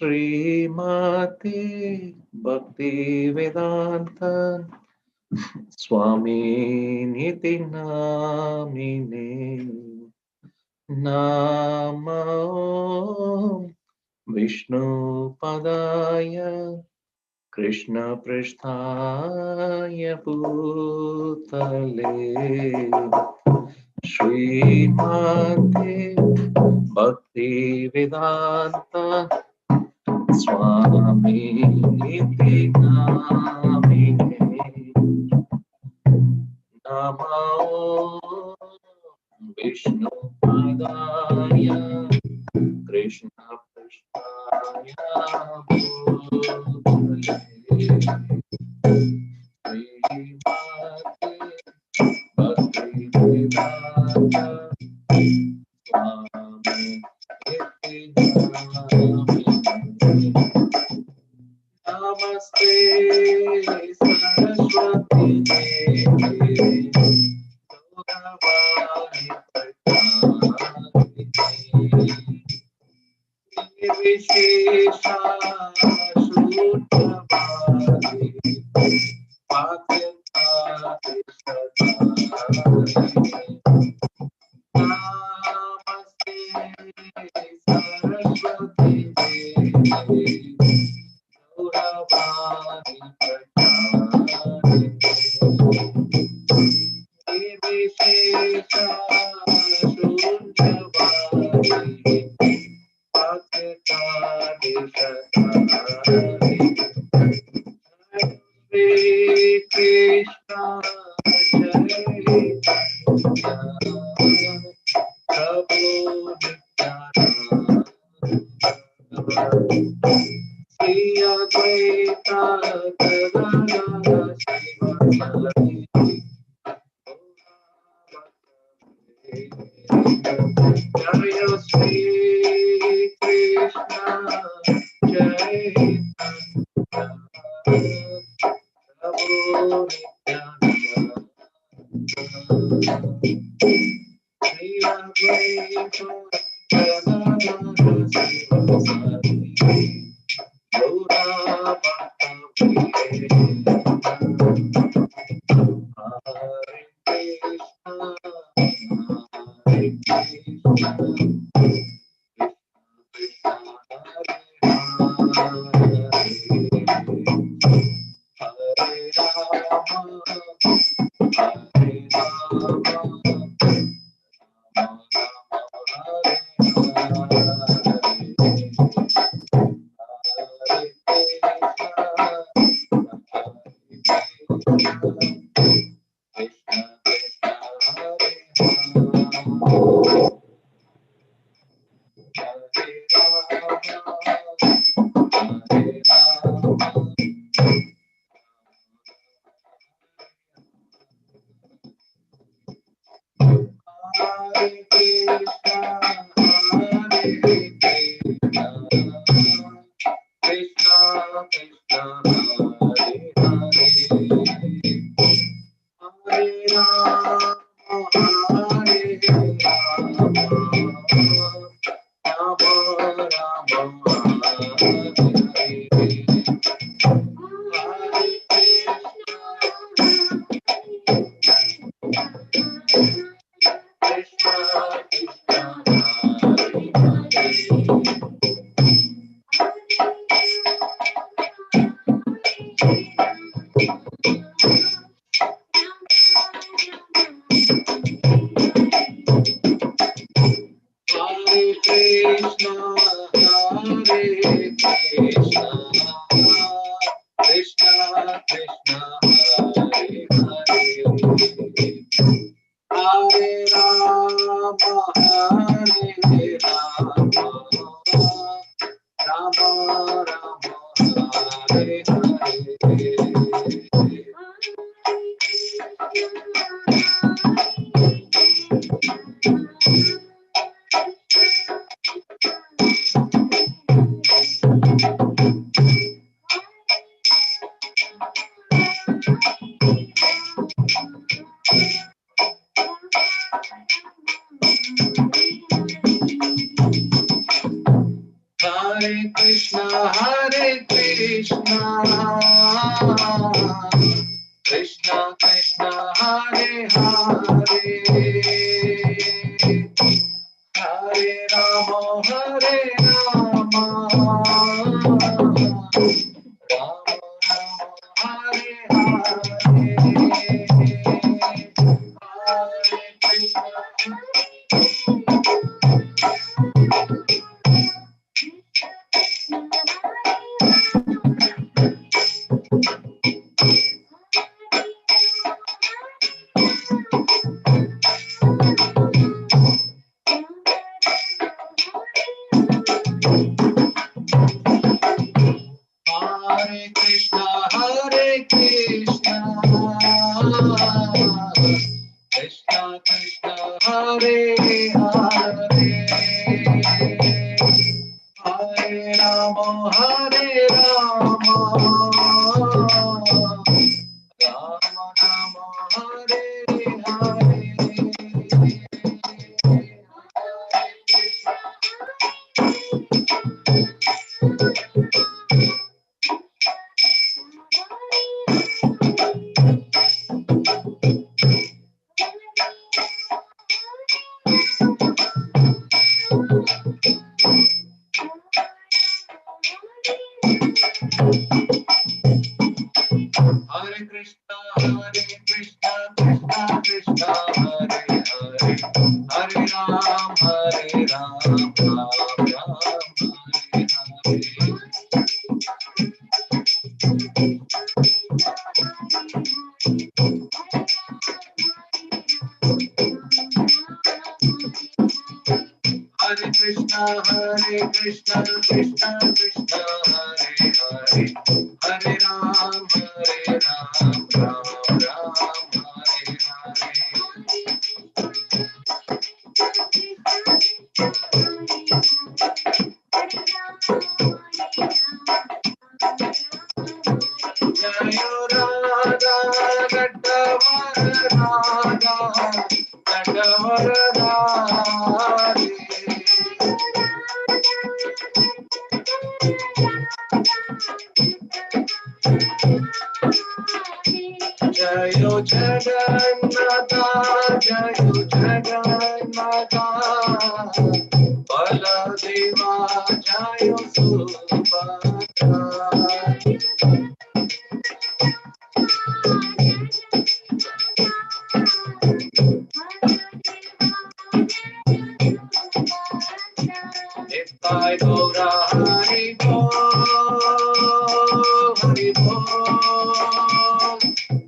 Srimati Bhakti Vedanta Swami Niti Namine Namo Vishnu Padaya Krishna Pristhaya Bhutale Srimati Bhakti Vedanta Swami Niti Namine Namo Vishnu Padaya Krishna Prasthaya Bhutale Srimati Bhakti Vedanta Swami Niti Namine Namaste Saraswati Devi Gauravani Prajapati Nirvishesha Shudhavadi Pastimes Namaste Saraswati Devi Gauravani Prajapati Nirvishesha Shudhavadi Hare Krishna, Prabhu Nityananda, Shri Advaita Gadadara Srivasadi, Jaya Shri Krishna, Jai Prabhu Nityananda, Shri Advaita Gadadara Srivasadi, Gaura Bhakta Hare Krishna, Hare Krishna, Krishna Hare Rama, Hare Rama, Hare Krishna, Krishna Krishna, Hare Hare, Hare Rama, Rama Rama, Hare Hare, Hare Krishna. Hare Krishna, Krishna Krishna, Hare Hare, Hare Rama, Rama Rama, Hare Hare. Hare Krishna, Krishna Krishna, Hare Hare, Hare Ram, Ram Ram, Hare Hare. Hare Krishna, Krishna Krishna, Hare Hare, Hare Ram, Ram Ram, Hare Hare. Jayo Radha, Gadavara Radha, Jayo Jagannatha, Jayo Jagannatha, Baladeva, Jayo Subhadra. Nitai Gaura Hari Bol, Hari Bol,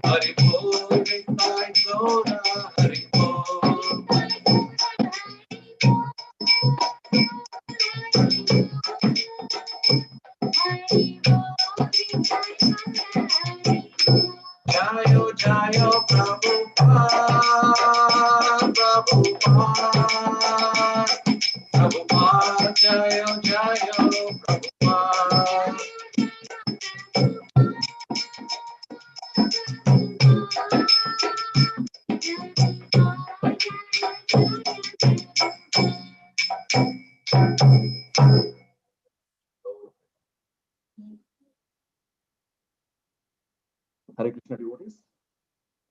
Hari Bol, Nitai Gaura Hari Bol. Jayo Jayo Prabhupada, Prabhupada, Prabhupada, Jayo Jayo Prabhupada. Hare Krishna devotees.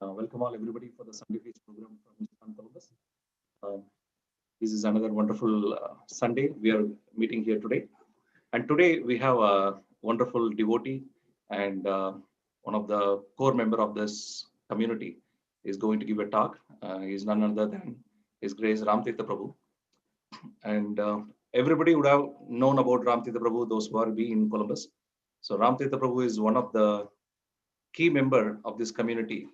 Welcome all everybody for the Sunday Feast program from Mr. Columbus. This is another wonderful Sunday. We are meeting here today. And today we have a wonderful devotee and one of the core member of this community is going to give a talk. He is none other than His Grace Thirtha Prabhu. And everybody would have known about Thirtha Prabhu, those who are be in Columbus. So Thirtha Prabhu is one of the key member of this community,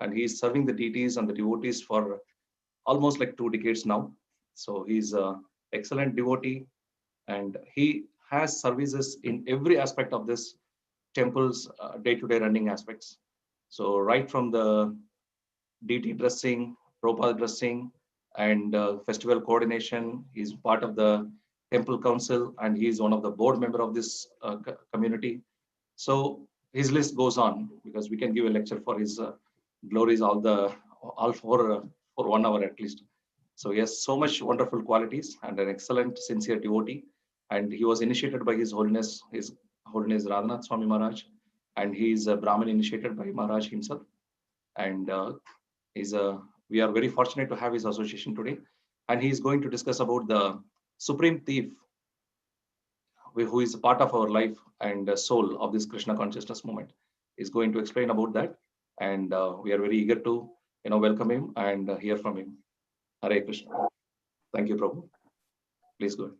and he is serving the deities and the devotees for almost like 2 decades now. So he's an excellent devotee, and he has services in every aspect of this temple's day-to-day running aspects. So right from the deity dressing, Prabhupada dressing, and festival coordination, he's part of the temple council, and he's one of the board member of this community. So his list goes on because we can give a lecture for his glories all for 1 hour at least. So he has so much wonderful qualities and an excellent sincere devotee. and he was initiated by His Holiness Radhanath Swami Maharaj, and he is a Brahmin initiated by Maharaj himself. And we are very fortunate to have his association today. And he is going to discuss about the supreme thief, who is a part of our life and soul of this Krishna consciousness movement. Is going to explain about that, and we are very eager to welcome him and hear from him. Hare Krishna. Thank you, Prabhu. Please go ahead.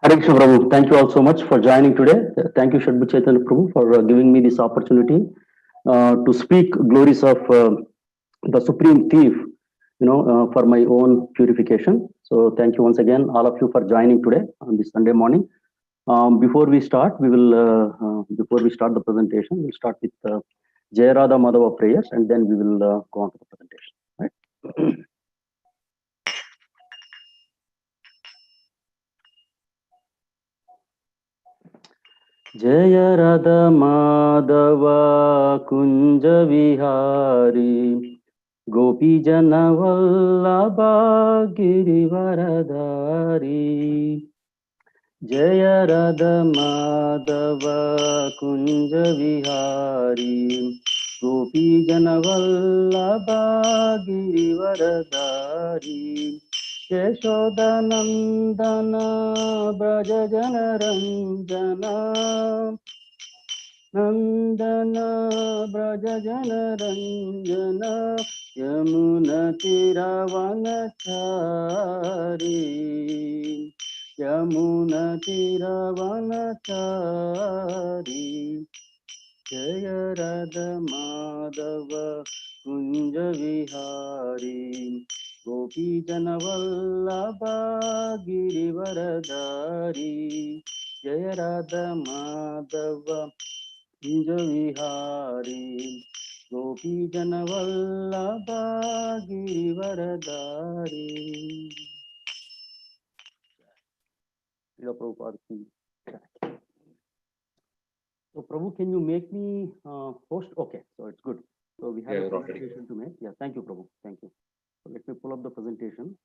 Hare Krishna, Prabhu. Thank you all so much for joining today. Thank you, Shadbhu Chaitanya Prabhu, for giving me this opportunity to speak glories of the supreme thief, for my own purification. So thank you once again, all of you, for joining today on this Sunday morning. Before we start, the presentation, we'll start with Jaya Radha Madhava prayers, and then we will go on to the presentation. Right? Jaya Radha Madhava Kunja Vihari Gopi Jana Vallabha Girivaradhari. Jaya Radha Madhava Kunja Vihari Gopi Jana Vallabha Girivaradhari. Yashodanandana Braja Jana Ranjana Nandana Braja Jana Ranjana Yamuna Tiravanachari Yamuna Tiravanachari. Jaya Radha Madhava Kunja Vihari Gopi Jana Vallabha Girivaradhari. Jaya Radha Madhava Kunja Vihari Gopi Jana Vallabha Girivaradhari. Prabhupada. So Prabhu, can you make me host? Okay, so it's good. So we have a presentation to make. Yeah, thank you, Prabhu. Thank you. So let me pull up the presentation.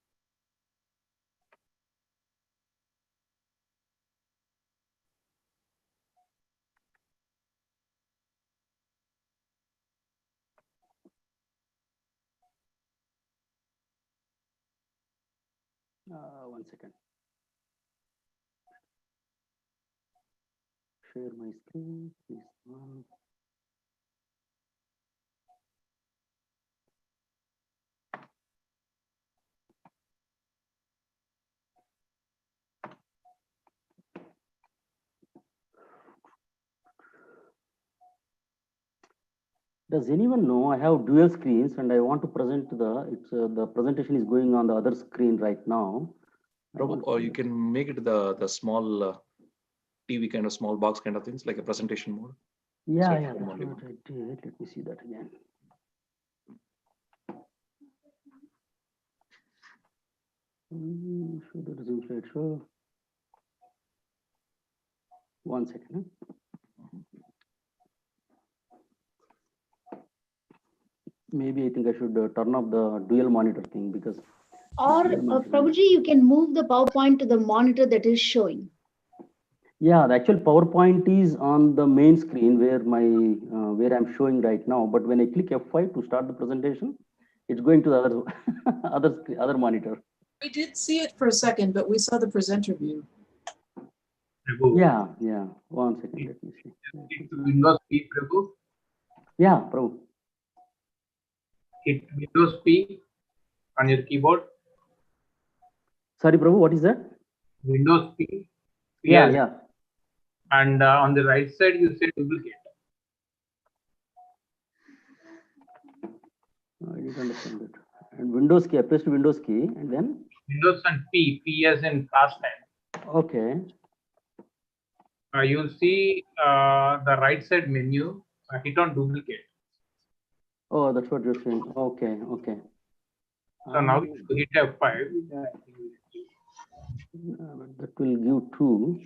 One second. Share my screen, please. Does anyone know I have dual screens and I want to present the presentation is going on the other screen right now. Prabhu, or you can make it the small TV kind of small box kind of things, like a presentation mode. Yeah, so yeah, that's what I did. Let me see that again. Show the resume slideshow. One second. Maybe I think I should turn off the dual monitor thing, because. Or Prabhuji, you can move the PowerPoint to the monitor that is showing. Yeah, the actual PowerPoint is on the main screen where where I'm showing right now. But when I click F5 to start the presentation, it's going to the other monitor. We did see it for a second, but we saw the presenter view. Prabhu. Yeah. 1 second, let me see. Hit Windows P, Prabhu. Yeah, Prabhu. Hit Windows P on your keyboard. Sorry, Prabhu, what is that? Windows P. Yeah. And on the right side, you say duplicate. I didn't understand that. And Windows key, I pressed Windows key, and then? Windows and P as in pastime. Okay. You'll see the right side menu. Hit on duplicate. Oh, that's what you're saying. Okay. So now you hit F5. But that will give 2.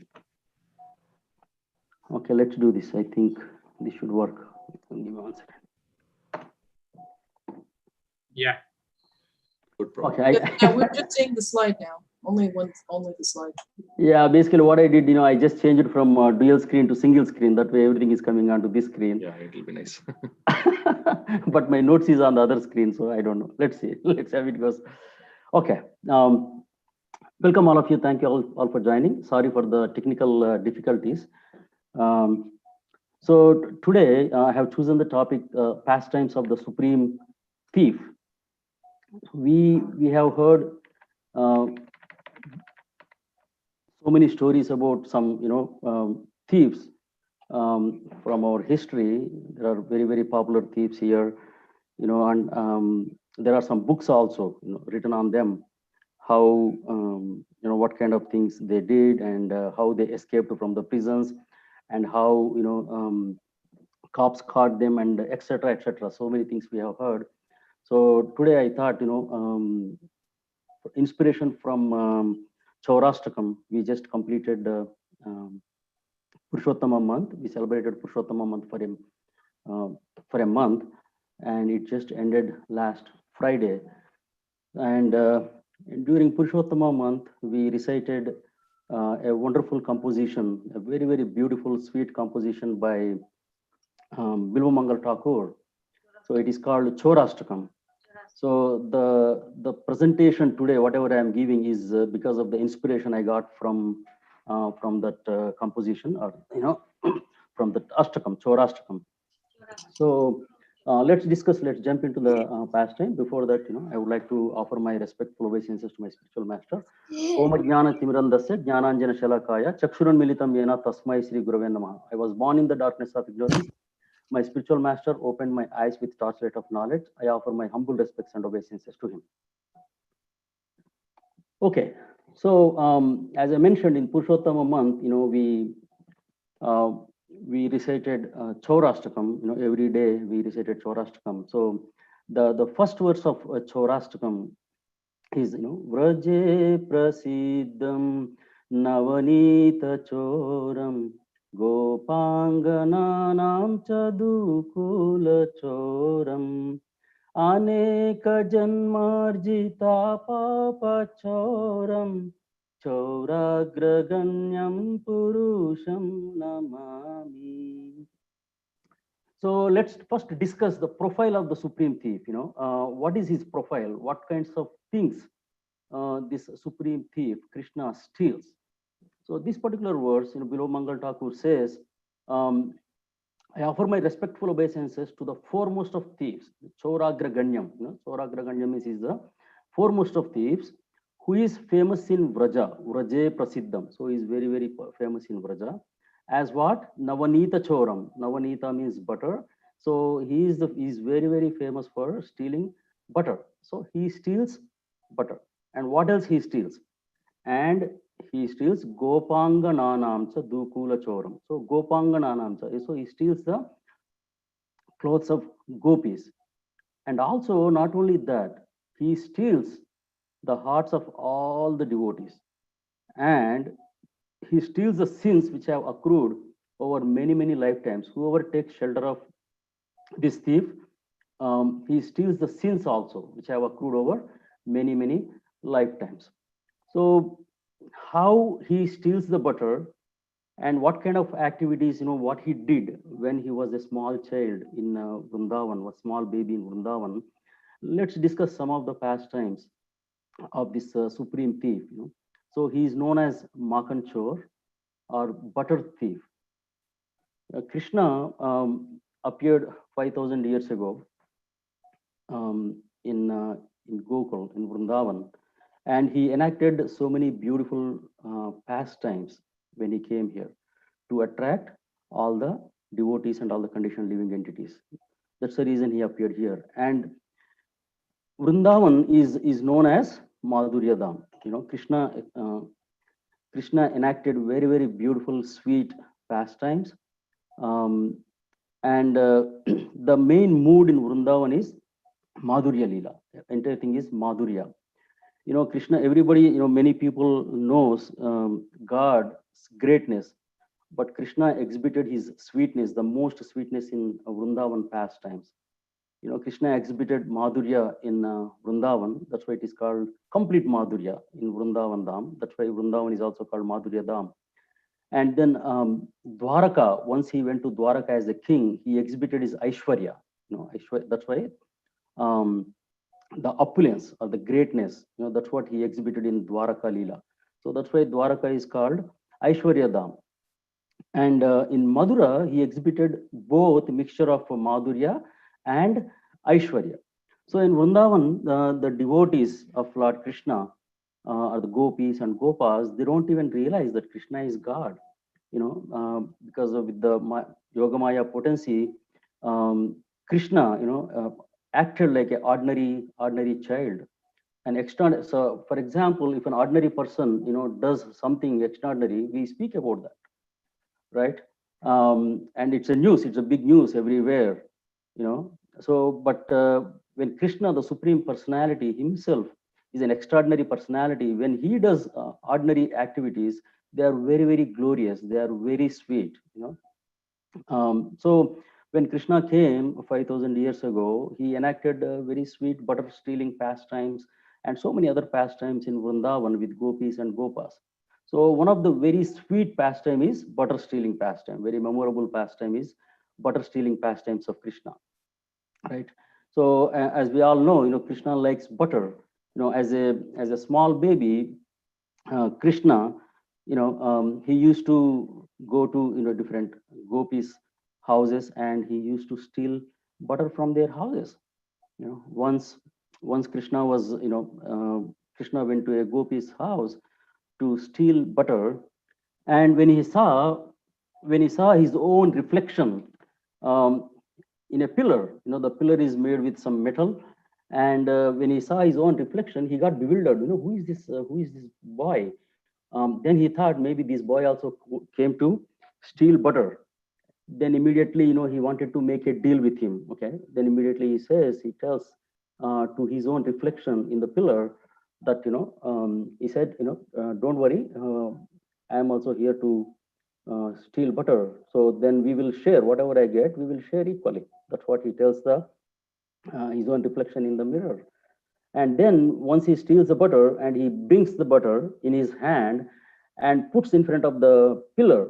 Okay, let's do this. I think this should work. Give me 1 second. Yeah. Good, Prabhu. Okay. Yeah, we're just seeing the slide now. Only the slide. Yeah, basically what I did, I just changed it from dual screen to single screen. That way everything is coming onto this screen. Yeah, it will be nice. But my notes is on the other screen, so I don't know. Let's see. Let's see how it goes. Okay. Welcome all of you. Thank you all for joining. Sorry for the technical difficulties. So today I have chosen the topic pastimes of the supreme thief. We have heard so many stories about some thieves from our history. There are very popular thieves here, and there are some books also written on them, how what kind of things they did, and how they escaped from the prisons, and how cops caught them, and etc etc. So many things we have heard. So today I thought inspiration from Chaurashtakam. We just completed Purushottama month. We celebrated Purushottama month for a month, and it just ended last Friday. And during Purushottama month, we recited a wonderful composition, a very beautiful, sweet composition by Bilvamangal Thakur. So it is called Chaurashtakam. So the presentation today, whatever I am giving, is because of the inspiration I got from that composition, or from the Ashtakam, Chaurashtakam. So let's jump into the pastime. Before that, I would like to offer my respectful obeisances to my spiritual master. Om Jnana Timirandasya Jnananjana Shalakaya Chakshuran Militam Yena Tasmai Sri Gurave Namaha. I was born in the darkness of ignorance. My spiritual master opened my eyes with torchlight of knowledge. I offer my humble respects and obeisances to him. Okay, so as I mentioned, in Purushottama month, we recited Chaurashtakam. Every day we recited Chaurashtakam. So the first verse of Chaurashtakam is Vraje Prasiddham Navanita Choram Gopangananam Chadukula Choram Aneka Janmarjita Papa Choram Chauragraganyam Purusham Namami. So let's first discuss the profile of the supreme thief. What is his profile? What kinds of things this supreme thief Krishna steals? So this particular verse, Bilvamangal Thakur says, I offer my respectful obeisances to the foremost of thieves, Chauragraganyam. Chauragraganyam is the foremost of thieves, who is famous in Vraja, Vraje Prasiddham. So he is very famous in Vraja. As what? Navanita Choram. Navanita means butter. So he is very famous for stealing butter. So he steals butter. And what else he steals? And he steals Gopangananamcha Dukula Choram. So Gopangananamcha. So he steals the clothes of gopis. And also, not only that, he steals the hearts of all the devotees. And he steals the sins which have accrued over many lifetimes. Whoever takes shelter of this thief, he steals the sins also which have accrued over many lifetimes. So how he steals the butter, and what kind of activities, what he did when he was a small child in Vrindavan, a small baby in Vrindavan. Let's discuss some of the pastimes of this supreme thief. So he is known as Makan Chor, or butter thief. Krishna appeared 5,000 years ago in Gokul, in Vrindavan, and he enacted so many beautiful pastimes when he came here to attract all the devotees and all the conditioned living entities. That's the reason he appeared here. And Vrindavan is known as Madhurya Dham. Krishna enacted very beautiful, sweet pastimes. And the main mood in Vrindavan is Madhurya Leela. Entire thing is Madhurya. Krishna, everybody, many people knows God's greatness, but Krishna exhibited his sweetness, the most sweetness in Vrindavan pastimes. Krishna exhibited Madhurya in Vrindavan. That's why it is called complete Madhurya in Vrindavan Dham. That's why Vrindavan is also called Madhurya Dham. And then Dwaraka, once he went to Dwaraka as a king, he exhibited his Aishwarya. That's why the opulence or the greatness, that's what he exhibited in Dwaraka Leela. So that's why Dwaraka is called Aishwarya Dham. And in Madura, he exhibited both mixture of Madhurya and Aishwarya. So in Vrindavan, the devotees of Lord Krishna, or the gopis and gopas, they don't even realize that Krishna is God, because of with the Yogamaya potency, Krishna, acted like an ordinary child. And extraordinary. So, for example, if an ordinary person, does something extraordinary, we speak about that, right? And it's a big news everywhere, So, but when Krishna, the Supreme Personality himself, is an extraordinary personality, when he does ordinary activities, they are very, very glorious. They are very sweet, So when Krishna came 5,000 years ago, he enacted very sweet butter stealing pastimes and so many other pastimes in Vrindavan with gopis and gopas. So one of the very sweet pastime is butter stealing pastime. Very memorable pastime is butter stealing pastimes of Krishna, right? So as we all know, Krishna likes butter. As a small baby, Krishna, he used to go to different gopis' houses and he used to steal butter from their houses. Once Krishna was, Krishna went to a gopis' house to steal butter, and when he saw his own reflection um, in a pillar, the pillar is made with some metal, and when he saw his own reflection, he got bewildered. Who is this? Who is this boy? Then he thought maybe this boy also came to steal butter. Then immediately, he wanted to make a deal with him. Okay. Then immediately he tells to his own reflection in the pillar that, he said, don't worry, I am also here to steal butter. So then we will share whatever I get, we will share equally. That's what he tells his own reflection in the mirror. And then once he steals the butter and he brings the butter in his hand and puts in front of the pillar,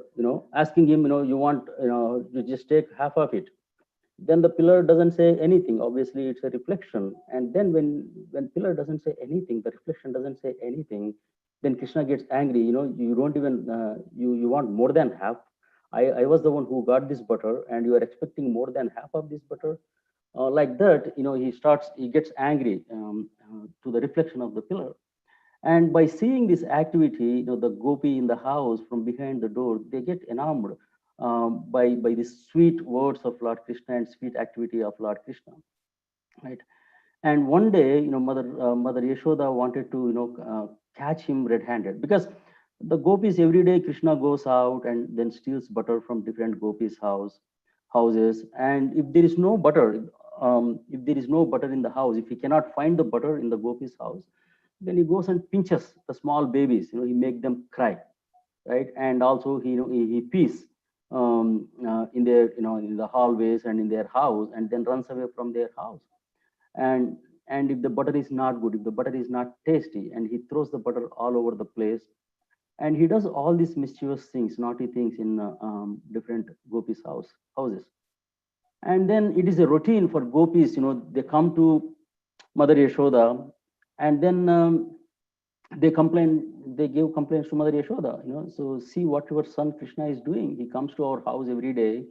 asking him, you want, you just take half of it. Then the pillar doesn't say anything. Obviously, it's a reflection. And then when pillar doesn't say anything, the reflection doesn't say anything, then Krishna gets angry. You don't even, you want more than half. I was the one who got this butter and you are expecting more than half of this butter. Like that, he gets angry to the reflection of the pillar. And by seeing this activity, the gopi in the house from behind the door, they get enamored by the sweet words of Lord Krishna and sweet activity of Lord Krishna, right? And one day, Mother Yashoda wanted to, catch him red-handed, because the gopis every day Krishna goes out and then steals butter from different gopis' houses. And if there is no butter, in the house, if he cannot find the butter in the gopis' house, then he goes and pinches the small babies. He make them cry, right? And also he pees in their, in the hallways and in their house, and then runs away from their house. And if the butter is not good, if the butter is not tasty, and he throws the butter all over the place, and he does all these mischievous things, naughty things in different gopis' houses. And then it is a routine for gopis, they come to Mother Yashoda, and then they give complaints to Mother Yashoda, so see what your son Krishna is doing. He comes to our house every day,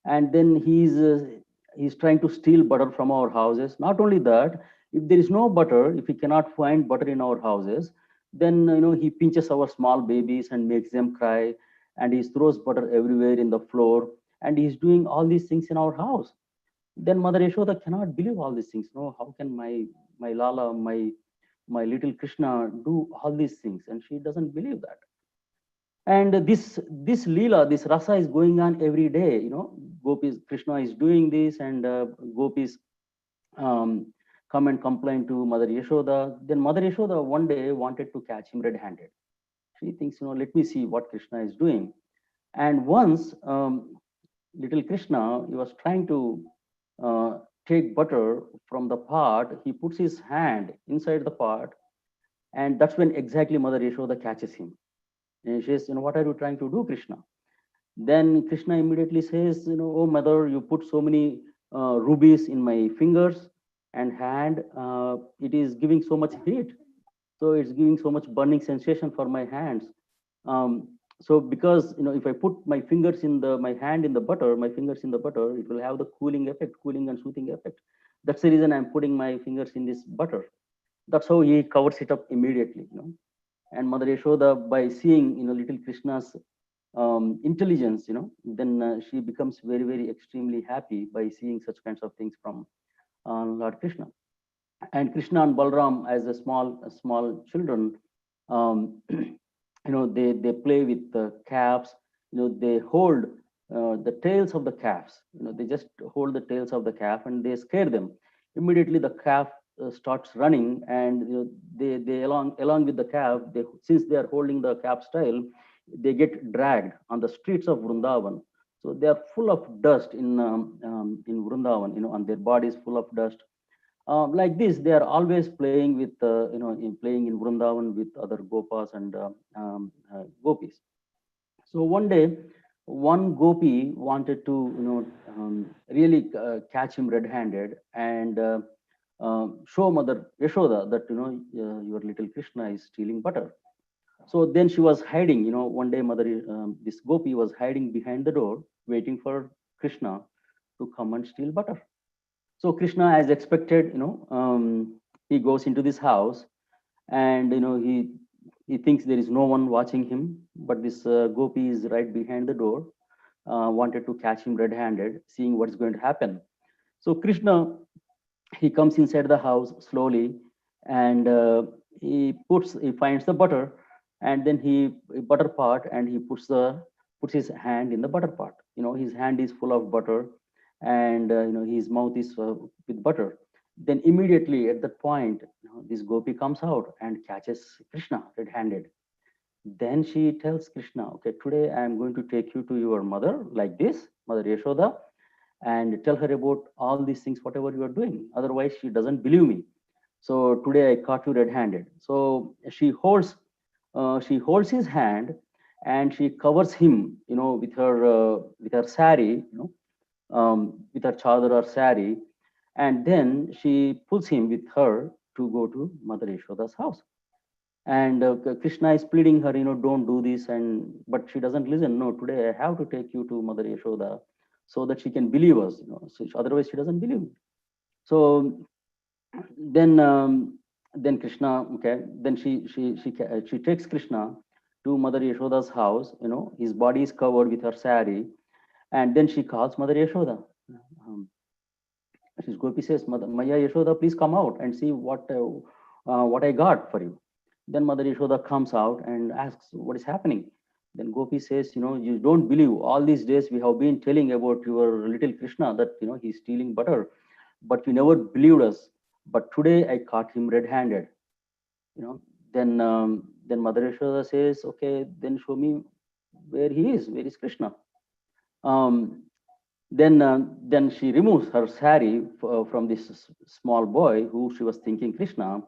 and then he's trying to steal butter from our houses. Not only that, if there is no butter, if he cannot find butter in our houses, then he pinches our small babies and makes them cry, and he throws butter everywhere in the floor, and he's doing all these things in our house. Then Mother Yashoda cannot believe all these things. No, how can my Lala, my little Krishna do all these things? And she doesn't believe that. And this Leela, this rasa is going on every day. Gopis, Krishna is doing this, and gopis come and complain to Mother Yashoda. Then Mother Yashoda one day wanted to catch him red-handed. She thinks, let me see what Krishna is doing. And once little Krishna, he was trying to take butter from the pot, he puts his hand inside the pot, and that's when exactly Mother Yashoda catches him. And she says, what are you trying to do, Krishna? Then Krishna immediately says, oh mother, you put so many rubies in my fingers and hand. It is giving so much heat. So it's giving so much burning sensation for my hands. So because if I put my fingers in my hand in the butter, my fingers in the butter, it will have the cooling effect, cooling and soothing effect. That's the reason I'm putting my fingers in this butter. That's how he covers it up immediately. And Mother Yashoda, by seeing little Krishna's intelligence, then she becomes very, very extremely happy by seeing such kinds of things from Lord Krishna. And Krishna and Balram, as a small children, they play with the calves. They hold the tails of the calves. They just hold the tails of the calf and they scare them. Immediately the calf starts running, and they along with the calf. Since they are holding the calf's tail, they get dragged on the streets of Vrindavan. So they are full of dust in Vrindavan. And their bodies full of dust. Like this, they are always playing with, playing in Vrindavan with other gopas and gopis. So one day, one gopi wanted to, really catch him red-handed and show Mother Yashoda that, your little Krishna is stealing butter. So then she was hiding. One day, this gopi was hiding behind the door, waiting for Krishna to come and steal butter. So Krishna, as expected, he goes into this house, and he thinks there is no one watching him, but this gopi is right behind the door, wanted to catch him red-handed, seeing what's going to happen. So Krishna, he comes inside the house slowly, and he finds the butter, and then he butter pot, and he puts his hand in the butter pot. His hand is full of butter, and his mouth is with butter. Then immediately at that point, this gopi comes out and catches Krishna red-handed. Then she tells Krishna, okay, today I am going to take you to your mother like this, Mother Yashoda, and tell her about all these things, whatever you are doing. Otherwise, she doesn't believe me. So today I caught you red-handed. So she holds his hand, and she covers him, with her sari, with her chadar or sari, and then she pulls him with her to go to Mother Yashoda's house. And Krishna is pleading her, don't do this, but she doesn't listen. No, today I have to take you to Mother Yashoda so that she can believe us. So otherwise she doesn't believe me. So then Krishna, okay, then she takes Krishna to Mother Yashoda's house. His body is covered with her sari, and then she calls Mother Yashoda. His gopi says, Maya Yashoda, please come out and see what I got for you. Then Mother Yashoda comes out and asks, what is happening? Then Gopi says, you don't believe. All these days we have been telling about your little Krishna that, he's stealing butter, but you never believed us. But today I caught him red-handed. Then Mother Yashoda says, okay, then show me where he is. Where is Krishna? Then she removes her sari from this small boy who she was thinking Krishna,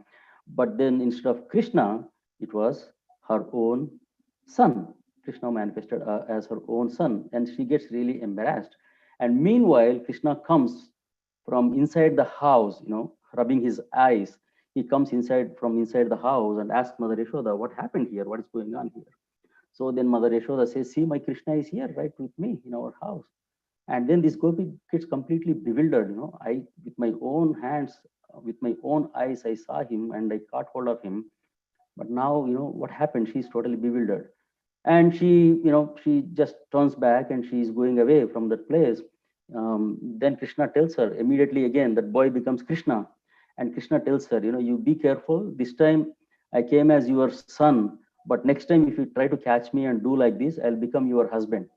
but then instead of Krishna, it was her own son. Krishna manifested as her own son, and she gets really embarrassed. And meanwhile, Krishna comes from inside the house, rubbing his eyes. He comes from inside the house and asks Mother Yashoda, what happened here? What is going on here? So then Mother Yashoda says, see, my Krishna is here right with me in our house. And then this gopi gets completely bewildered. I, with my own hands, with my own eyes, I saw him and I caught hold of him. But now, what happened? She's totally bewildered. And she just turns back and she's going away from that place. Then Krishna tells her immediately again, that boy becomes Krishna. And Krishna tells her, you be careful. This time I came as your son, but next time if you try to catch me and do like this, I'll become your husband.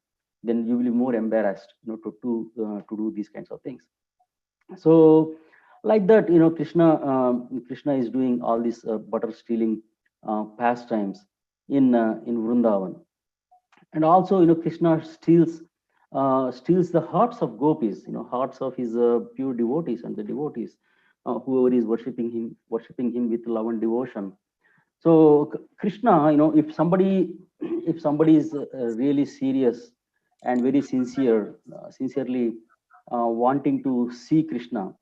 Then you will be more embarrassed, to do these kinds of things. So like that, Krishna is doing all these butter stealing pastimes in Vrindavan. And also, Krishna steals steals the hearts of gopis, hearts of his pure devotees and the devotees, whoever is worshiping him with love and devotion. So Krishna, if somebody is really serious and very sincerely wanting to see Krishna,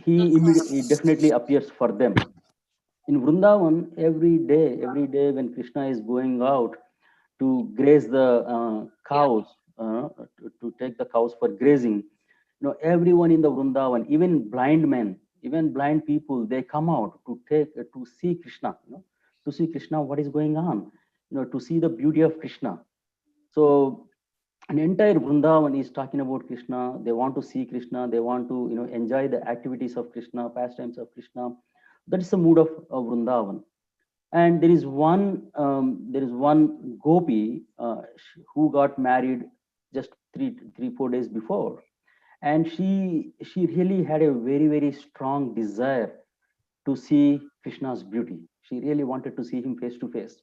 he definitely appears for them. In Vrindavan, every day when Krishna is going out to graze the cows, to take the cows for grazing, everyone in the Vrindavan, even blind men, even blind people, they come out to see Krishna, to see Krishna, what is going on, to see the beauty of Krishna. So an entire Vrindavan is talking about Krishna. They want to see Krishna. They want to, enjoy the activities of Krishna, pastimes of Krishna. That is the mood of Vrindavan. And there is one gopi who got married just 4 days before, and she really had a very strong desire to see Krishna's beauty. She really wanted to see him face to face.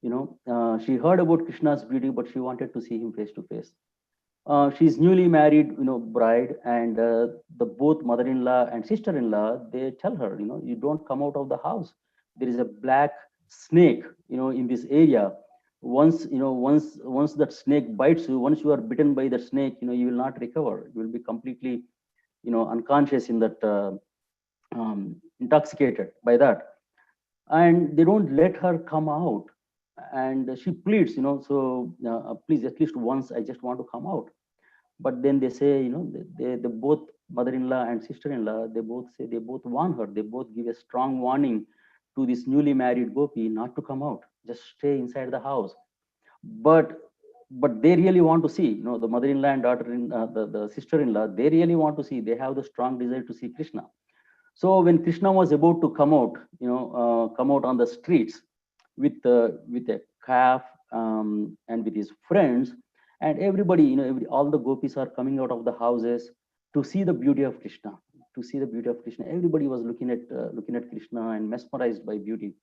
She heard about Krishna's beauty, but she wanted to see him face to face. She's newly married, bride, and the both mother-in-law and sister-in-law, they tell her, you don't come out of the house. There is a black snake, in this area. Once that snake bites you, once you are bitten by the snake, you will not recover. You will be completely, unconscious in that, intoxicated by that. And they don't let her come out. And she pleads, so please, at least once, I just want to come out. But then they say, they both mother-in-law and sister-in-law, they both warn her. They both give a strong warning to this newly married gopi not to come out, just stay inside the house. But they really want to see, the mother-in-law and the sister-in-law, they really want to see. They have the strong desire to see Krishna. So when Krishna was about to come out, come out on the streets with a calf and with his friends, and everybody, all the gopis are coming out of the houses to see the beauty of Krishna, Everybody was looking at Krishna and mesmerized by beauty,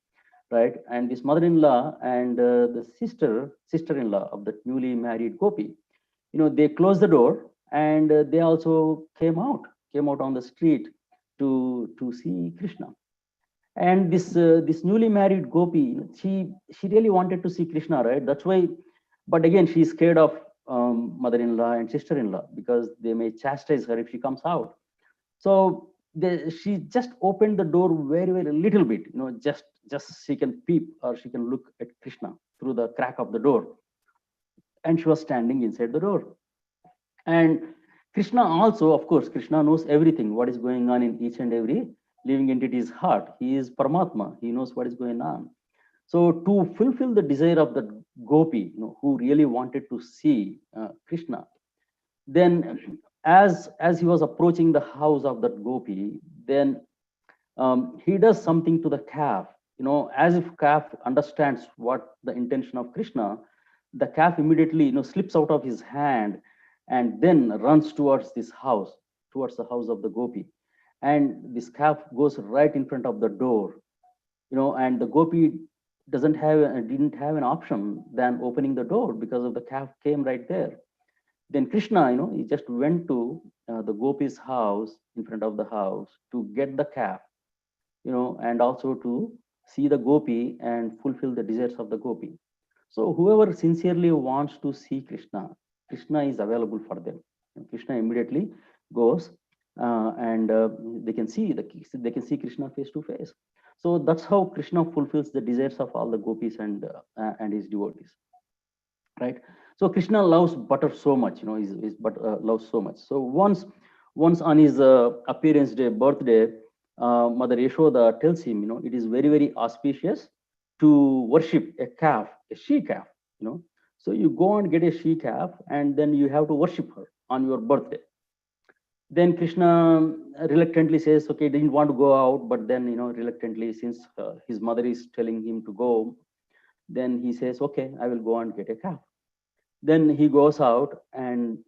right? And this mother-in-law and the sister-in-law of the newly married gopi, they closed the door, and they also came out on the street to see Krishna. And this newly married gopi, she really wanted to see Krishna, right? That's why. But again, she's scared of mother-in-law and sister-in-law, because they may chastise her if she comes out. So she just opened the door very little bit, just she can peep, or she can look at Krishna through the crack of the door. And she was standing inside the door. And Krishna also, of course, Krishna knows everything, what is going on in each and every living entity's heart. He is Paramatma. He knows what is going on. So to fulfill the desire of the gopi, who really wanted to see Krishna, then as he was approaching the house of that gopi, then he does something to the calf, as if calf understands what the intention of Krishna. The calf immediately, slips out of his hand and then runs towards the house of the gopi. And this calf goes right in front of the door, and the gopi didn't have an option than opening the door, because of the calf came right there. Then Krishna, he just went to the gopi's house, in front of the house, to get the calf, and also to see the gopi and fulfill the desires of the gopi. So whoever sincerely wants to see Krishna, Krishna is available for them. Krishna immediately goes, and they can see Krishna face to face. So that's how Krishna fulfills the desires of all the gopis and his devotees, right? So Krishna loves butter so much, loves so much. So once on his appearance day, birthday, Mother Yashoda tells him, it is very auspicious to worship a calf, a she calf, So you go and get a she calf, and then you have to worship her on your birthday. Then Krishna reluctantly says, okay, didn't want to go out, but then, reluctantly, since his mother is telling him to go, then he says, okay, I will go and get a calf. Then he goes out, and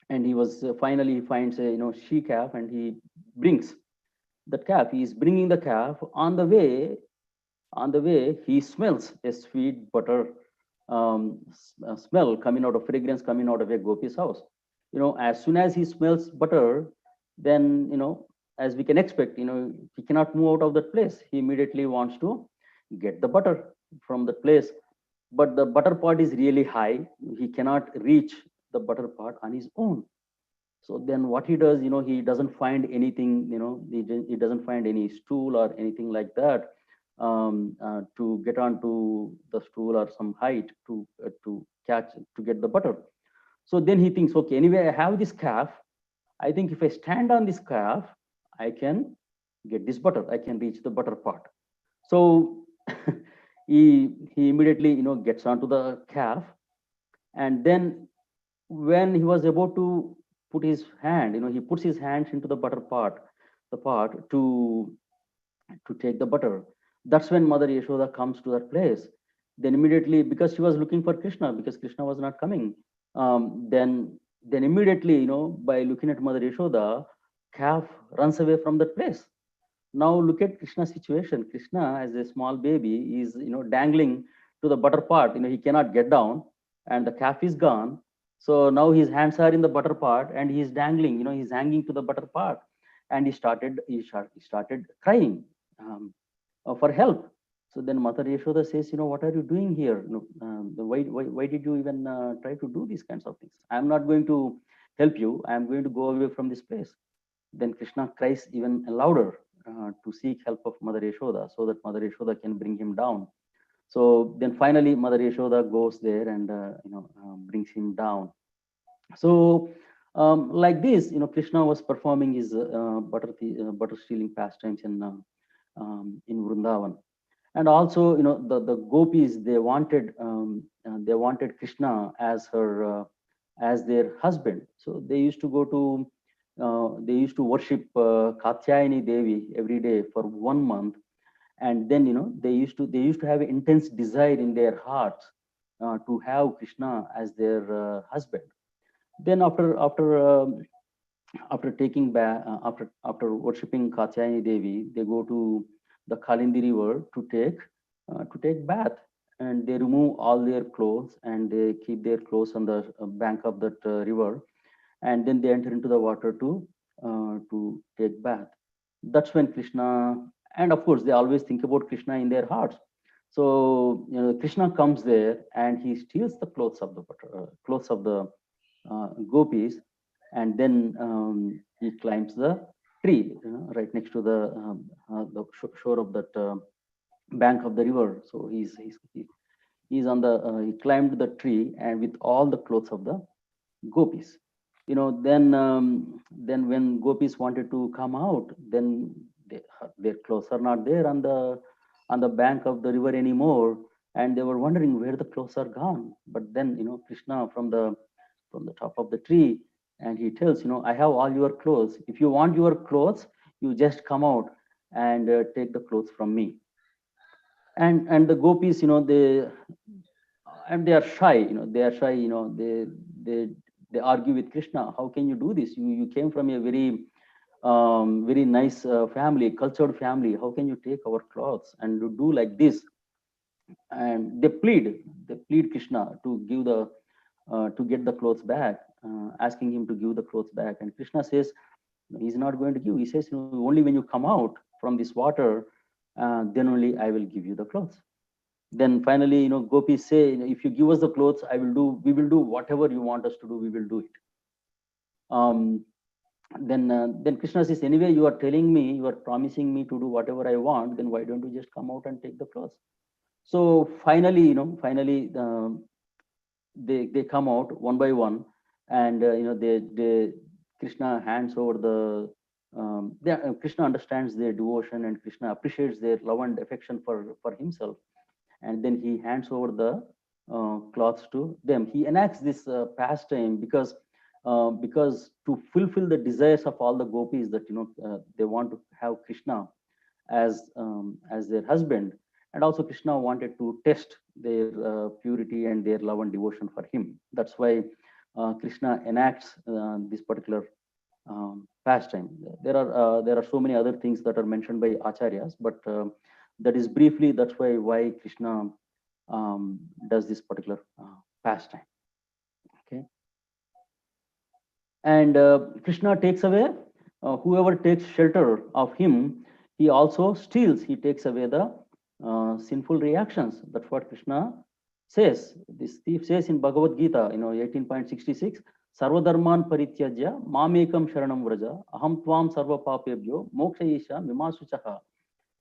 he was finally finds a she calf, and he brings that calf. He is bringing the calf. On the way, he smells a sweet butter smell coming out of fragrance coming out of a gopi's house. As soon as he smells butter, then as we can expect, he cannot move out of that place. He immediately wants to get the butter from the place, but the butter pot is really high. He cannot reach the butter pot on his own. So then what he does, he doesn't find anything, he doesn't find any stool or anything like that, to get onto the stool or some height to catch, to get the butter. So then he thinks, okay, anyway, I have this calf. I think if I stand on this calf, I can get this butter. I can reach the butter pot. So he immediately, gets onto the calf. And then when he was about to put his hand, he puts his hands into the butter pot, the pot to take the butter. That's when Mother Yashoda comes to that place. Then immediately, because she was looking for Krishna, because Krishna was not coming, then immediately, by looking at Mother Yashoda, calf runs away from that place. Now look at Krishna's situation. Krishna, as a small baby, is dangling to the butter pot. He cannot get down, and the calf is gone. So now his hands are in the butter pot, and he's dangling. He's hanging to the butter pot, and he started crying for help. So then Mother Yashoda says, what are you doing here? Why did you even try to do these kinds of things? I'm not going to help you. I'm going to go away from this place. Then Krishna cries even louder to seek help of Mother Yashoda, so that Mother Yashoda can bring him down. So then finally Mother Yashoda goes there and brings him down. So like this, Krishna was performing his butter stealing pastimes in Vrindavan. And also, the gopis, they wanted Krishna as their husband. So they used to worship Katyayani Devi every day for 1 month, and then they used to have intense desire in their hearts to have Krishna as their husband. Then after taking bath, after worshipping Katyayani Devi, they go to the Kalindi river to take bath, and they remove all their clothes and they keep their clothes on the bank of that river, and then they enter into the water to take bath. That's when Krishna, and of course they always think about Krishna in their hearts. So Krishna comes there and he steals the clothes of the gopis, and then he climbs the tree right next to the shore of that bank of the river. So he's on the he climbed the tree and with all the clothes of the gopis. Then when gopis wanted to come out, then their clothes are not there on the bank of the river anymore, and they were wondering where the clothes are gone. But then Krishna from the top of the tree, and he tells, I have all your clothes. If you want your clothes, you just come out and take the clothes from me. And the gopis, they are shy. They are shy. They argue with Krishna. How can you do this? You came from a very nice family, cultured family. How can you take our clothes and do like this? And they plead Krishna to get the clothes back, asking him to give the clothes back. And Krishna says he's not going to give. He says, only when you come out from this water, then only I will give you the clothes. Then finally, gopis say, if you give us the clothes, we will do whatever you want us to do. We will do it. Then Krishna says, anyway, you are telling me, you are promising me to do whatever I want. Then why don't you just come out and take the clothes? So finally, they come out one by one, and Krishna hands over Krishna understands their devotion, and Krishna appreciates their love and affection for himself, and then he hands over the cloths to them. He enacts this pastime because to fulfill the desires of all the gopis, that they want to have Krishna as their husband. And also Krishna wanted to test their purity and their love and devotion for him. That's why Krishna enacts this particular pastime. There are so many other things that are mentioned by acharyas, but that is briefly, that's why Krishna does this particular pastime. Okay. And Krishna takes away whoever takes shelter of him. He also steals. He takes away the sinful reactions. That's what Krishna says. This thief says in Bhagavad Gita, 18.66, Sarvadharman parityajya mamekam sharanam vraja aham tvam sarva papebhyo mokshayisha mimasuchaha.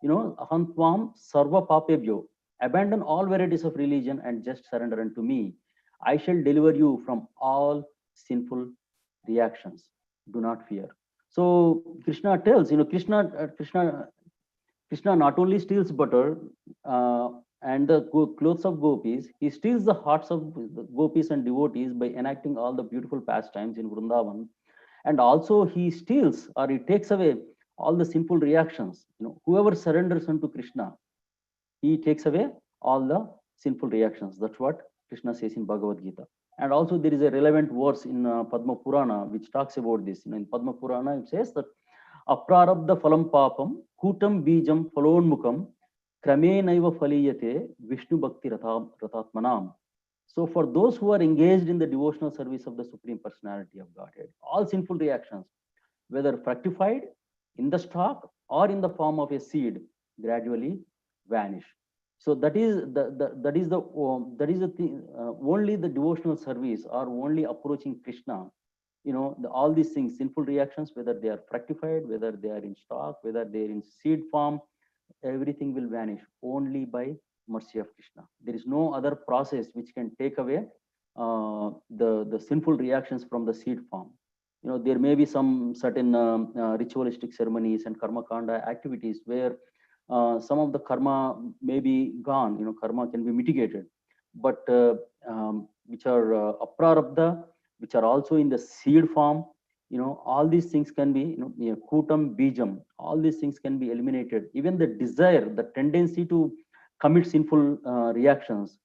Aham tvam sarva papebhyo. Abandon all varieties of religion and just surrender unto me. I shall deliver you from all sinful reactions. Do not fear. So Krishna tells, Krishna not only steals butter and the clothes of gopis, he steals the hearts of the gopis and devotees by enacting all the beautiful pastimes in Vrindavan. And also he steals or he takes away all the sinful reactions. Whoever surrenders unto Krishna, he takes away all the sinful reactions. That's what Krishna says in Bhagavad Gita. And also there is a relevant verse in Padma Purana which talks about this. In Padma Purana it says that aprarabdha phalam papam kutam bijam phalonmukam kramenaiva phaliyate Vishnu bhakti ratatmanam. So for those who are engaged in the devotional service of the Supreme Personality of Godhead, all sinful reactions, whether fructified in the stalk or in the form of a seed, gradually vanish. So that is the thing. Only the devotional service or only approaching Krishna, all these things, sinful reactions, whether they are fructified, whether they are in stalk, whether they are in seed form, everything will vanish only by mercy of Krishna. There is no other process which can take away the sinful reactions from the seed form. There may be some certain ritualistic ceremonies and karma kanda activities where some of the karma may be gone, karma can be mitigated, but which are aprarabdha, which are also in the seed form, all these things can be, kutam bijam, all these things can be eliminated. Even the desire, the tendency to commit sinful reactions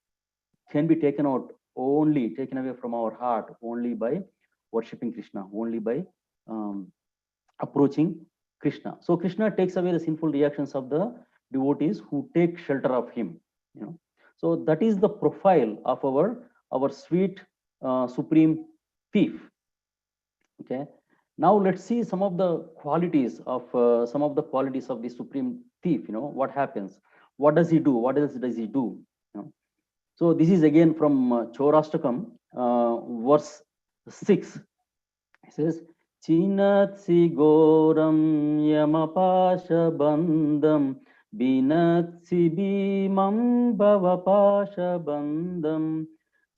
can be taken away from our heart only by worshipping Krishna, only by approaching Krishna. So Krishna takes away the sinful reactions of the devotees who take shelter of him. So that is the profile of our sweet supreme thief. Okay. Now let's see some of the qualities of the supreme thief. What happens? What does he do? What else does he do? So this is again from Chaurashtakam, verse 6. It says, Chinatsi goram yamapasha bandam binatsi bhimam bhavapasha bandam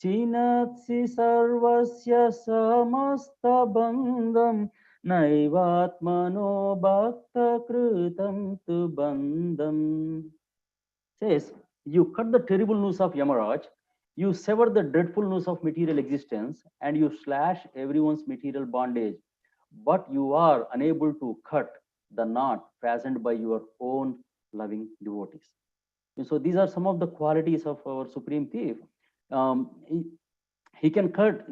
Chinatsi sarvasya samasta bandam naivatmano bhakta kritam tu bandam. Says, you cut the terrible noose of Yamaraj, you sever the dreadful noose of material existence, and you slash everyone's material bondage, but you are unable to cut the knot fastened by your own loving devotees. And so these are some of the qualities of our supreme thief. He can cut,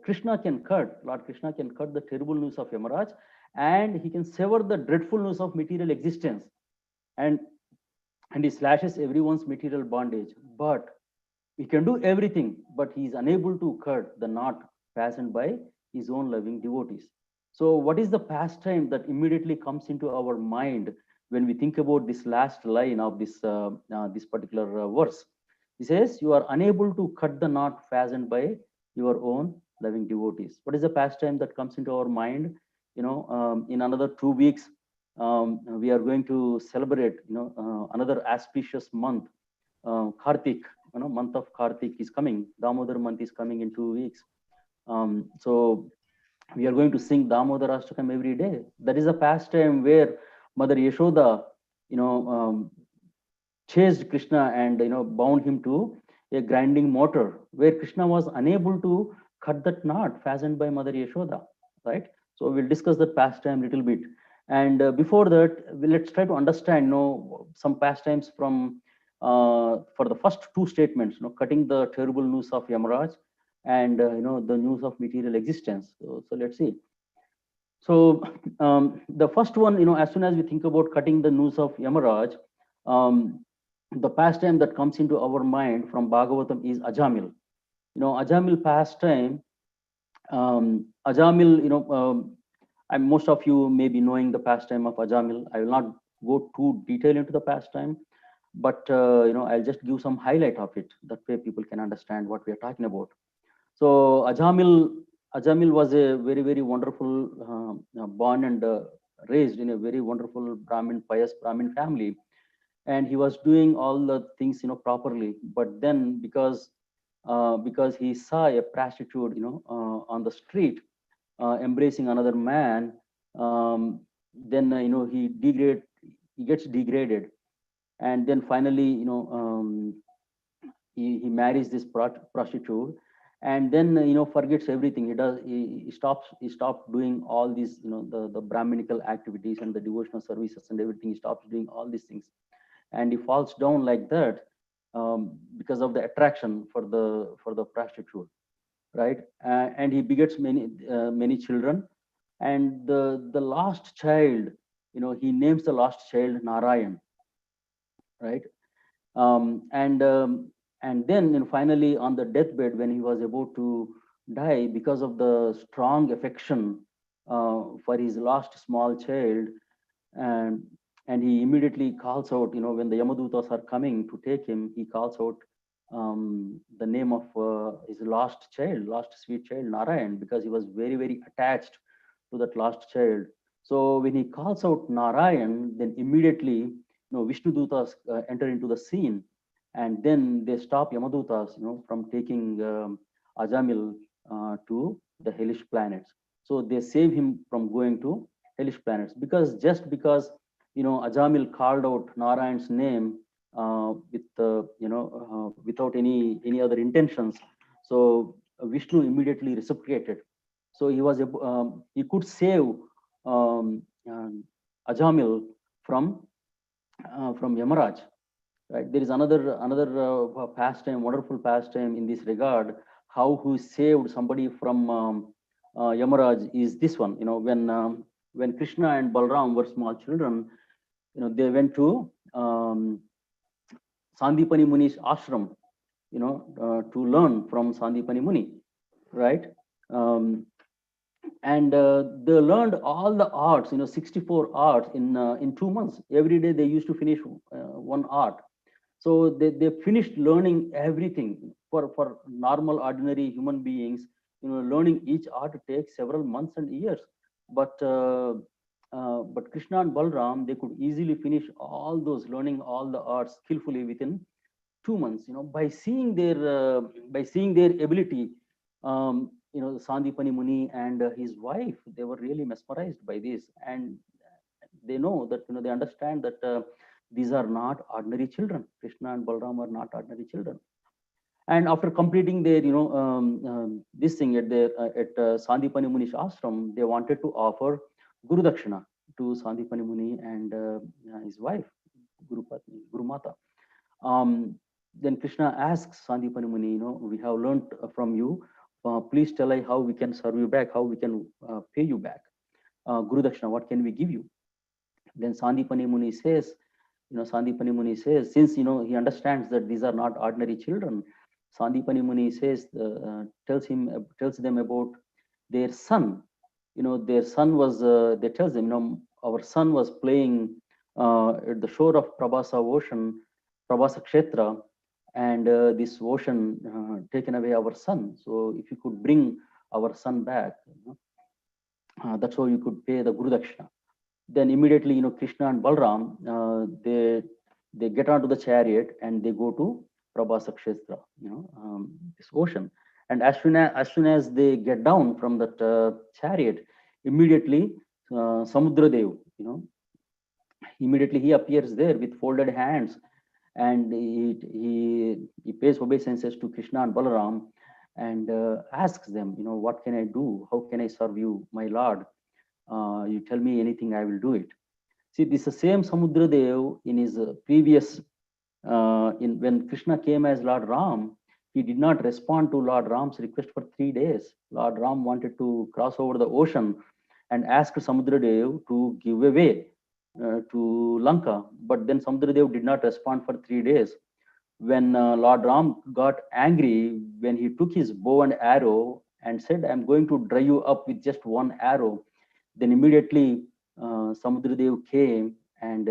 Krishna can cut, Lord Krishna can cut the terrible noose of Yamaraj, and he can sever the dreadful noose of material existence, and he slashes everyone's material bondage. But he can do everything, but he is unable to cut the knot fastened by his own loving devotees. So what is the pastime that immediately comes into our mind when we think about this last line of this particular verse? He says, you are unable to cut the knot fastened by your own loving devotees. What is the pastime that comes into our mind? In another 2 weeks, we are going to celebrate, another auspicious month, Kartik. Month of Kartik is coming. Damodar month is coming in 2 weeks. So we are going to sing Damodar Ashtakam every day. That is a pastime where Mother Yashoda, chased Krishna and bound him to a grinding mortar, where Krishna was unable to cut that knot fastened by Mother Yashoda. Right. So we'll discuss that pastime a little bit. And before that, let's try to understand, some pastimes from for the first two statements, cutting the terrible noose of Yamaraj and the noose of material existence. So let's see. So the first one, as soon as we think about cutting the noose of Yamaraj, the pastime that comes into our mind from Bhagavatam is Ajamil. Ajamil pastime, Ajamil, and most of you may be knowing the pastime of Ajamil. I will not go too detail into the pastime, but I'll just give some highlight of it. That way people can understand what we are talking about. So Ajamil was a very, very wonderful, born and raised in a very wonderful Brahmin, pious Brahmin family, and he was doing all the things properly. But then because he saw a prostitute on the street embracing another man, then he gets degraded, and then finally he marries this prostitute, and then forgets everything. He stops doing all these the Brahminical activities and the devotional services and everything. He stops doing all these things, and he falls down like that, because of the attraction for the prostitute, right? And he begets many children, and the last child, he names the last child Narayan, right? And then finally on the deathbed, when he was about to die, because of the strong affection for his last small child, and he immediately calls out, when the Yamadutas are coming to take him, he calls out the name of his last sweet child, Narayan, because he was very, very attached to that last child. So when he calls out Narayan, then immediately Vishnu Dutas enter into the scene, and then they stop Yamadutas from taking Ajamil to the hellish planets. So they save him from going to hellish planets, because Ajamil called out Narayan's name without any other intentions. So Vishnu immediately reciprocated. So he could save Ajamil from Yamaraj. Right? There is another pastime, wonderful pastime in this regard. How who saved somebody from Yamaraj is this one. When Krishna and Balram were small children, they went to Sandipani Muni's ashram, to learn from Sandipani Muni, right? And they learned all the arts, 64 arts in 2 months. Every day they used to finish one art. So they finished learning everything. For normal, ordinary human beings, learning each art takes several months and years. But Krishna and Balram, they could easily finish learning all the arts skillfully within 2 months. By seeing their ability, Sandipani Muni and his wife, they were really mesmerized by this, and they know that they understand that these are not ordinary children. Krishna and Balram are not ordinary children. And after completing their this thing at Sandipani Muni's ashram, they wanted to offer Guru Dakshina to Sandipani Muni and his wife, Guru Mata. Then Krishna asks Sandipani Muni, we have learned from you. Please tell us how we can serve you back, how we can pay you back. Guru Dakshina, what can we give you? Then Sandipani Muni says, since he understands that these are not ordinary children, Sandipani Muni says, tells them about their son. Their son was, they tells them, our son was playing at the shore of Prabhasa ocean, Prabhasa Kshetra, and this ocean taken away our son. So if you could bring our son back, that's how you could pay the Guru Dakshina. Then immediately, Krishna and Balram, they get onto the chariot and they go to Prabhasa Kshetra, this ocean. And as soon as they get down from that chariot, immediately Samudradev, immediately he appears there with folded hands, and he pays obeisances to Krishna and Balaram, and asks them, what can I do? How can I serve you, my Lord? You tell me anything, I will do it. See, this is the same Samudradev in his previous, when Krishna came as Lord Ram, he did not respond to Lord Ram's request for 3 days. Lord Ram wanted to cross over the ocean and asked Samudradev to give away to Lanka, but then Samudradev did not respond for 3 days. When Lord Ram got angry, when he took his bow and arrow and said, I'm going to dry you up with just one arrow, then immediately Samudradev came and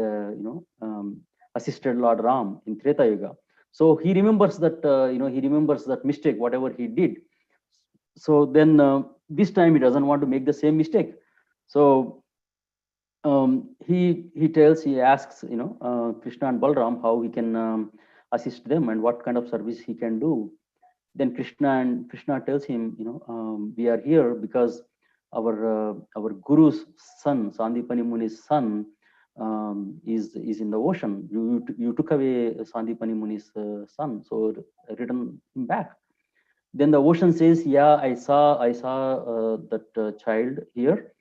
assisted Lord Ram in Treta Yuga. So he remembers that he remembers that mistake, whatever he did. So then this time he doesn't want to make the same mistake. So he asks Krishna and Balram how he can assist them and what kind of service he can do. Then Krishna tells him, we are here because our guru's son, Sandipani Muni's son, is in the ocean. You took away Sandipani Muni's son, so return him back. Then the ocean says, yeah, I saw that child here.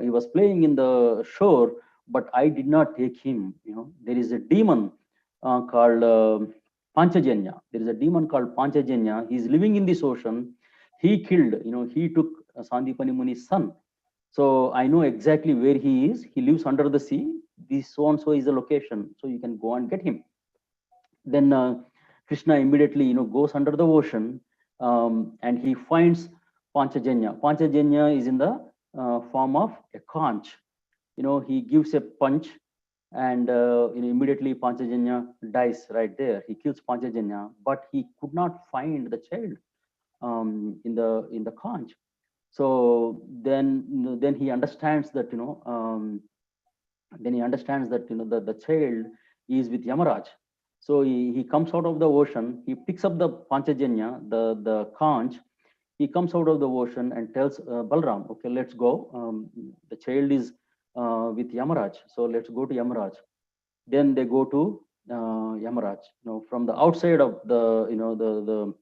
He was playing in the shore, but I did not take him. There is a demon called Panchajanya. There is a demon called Panchajanya. He's living in this ocean. He killed, he took Sandipani Muni's son. So I know exactly where he is. He lives under the sea. This so and so is the location. So you can go and get him. Then Krishna immediately, goes under the ocean and he finds Panchajanya. Panchajanya is in the form of a conch. He gives a punch and immediately Panchajanya dies right there. He kills Panchajanya, but he could not find the child in the conch. So then he understands that the child is with Yamaraj. So he comes out of the ocean. He picks up the Panchajanya, the conch. He comes out of the ocean and tells Balram, okay, let's go. The child is with Yamaraj, so let's go to Yamaraj. Then they go to Yamaraj. From the outside of the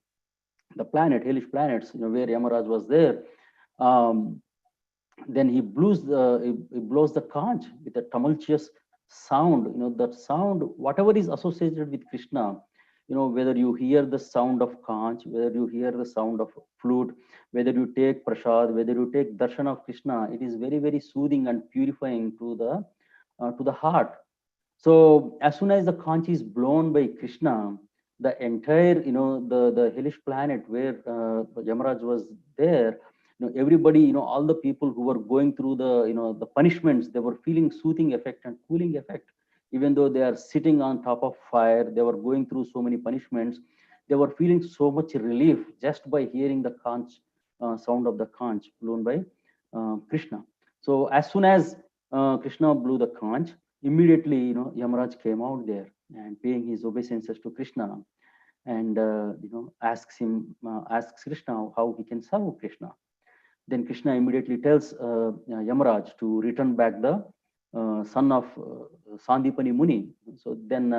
planet, hellish planets, where Yamaraj was there. Then he blows the conch with a tumultuous sound. That sound, whatever is associated with Krishna, whether you hear the sound of conch, whether you hear the sound of flute, whether you take prasad, whether you take darshan of Krishna, it is very, very soothing and purifying to the heart. So as soon as the conch is blown by Krishna, the entire, the hellish planet where Yamaraj was there, everybody, all the people who were going through the punishments, they were feeling soothing effect and cooling effect. Even though they are sitting on top of fire, they were going through so many punishments, they were feeling so much relief just by hearing the conch, sound of the conch blown by Krishna. So as soon as Krishna blew the conch, immediately, Yamaraj came out there and paying his obeisances to Krishna and, asks Krishna how he can serve Krishna. Then Krishna immediately tells Yamaraj to return back the son of Sandipani Muni. So then,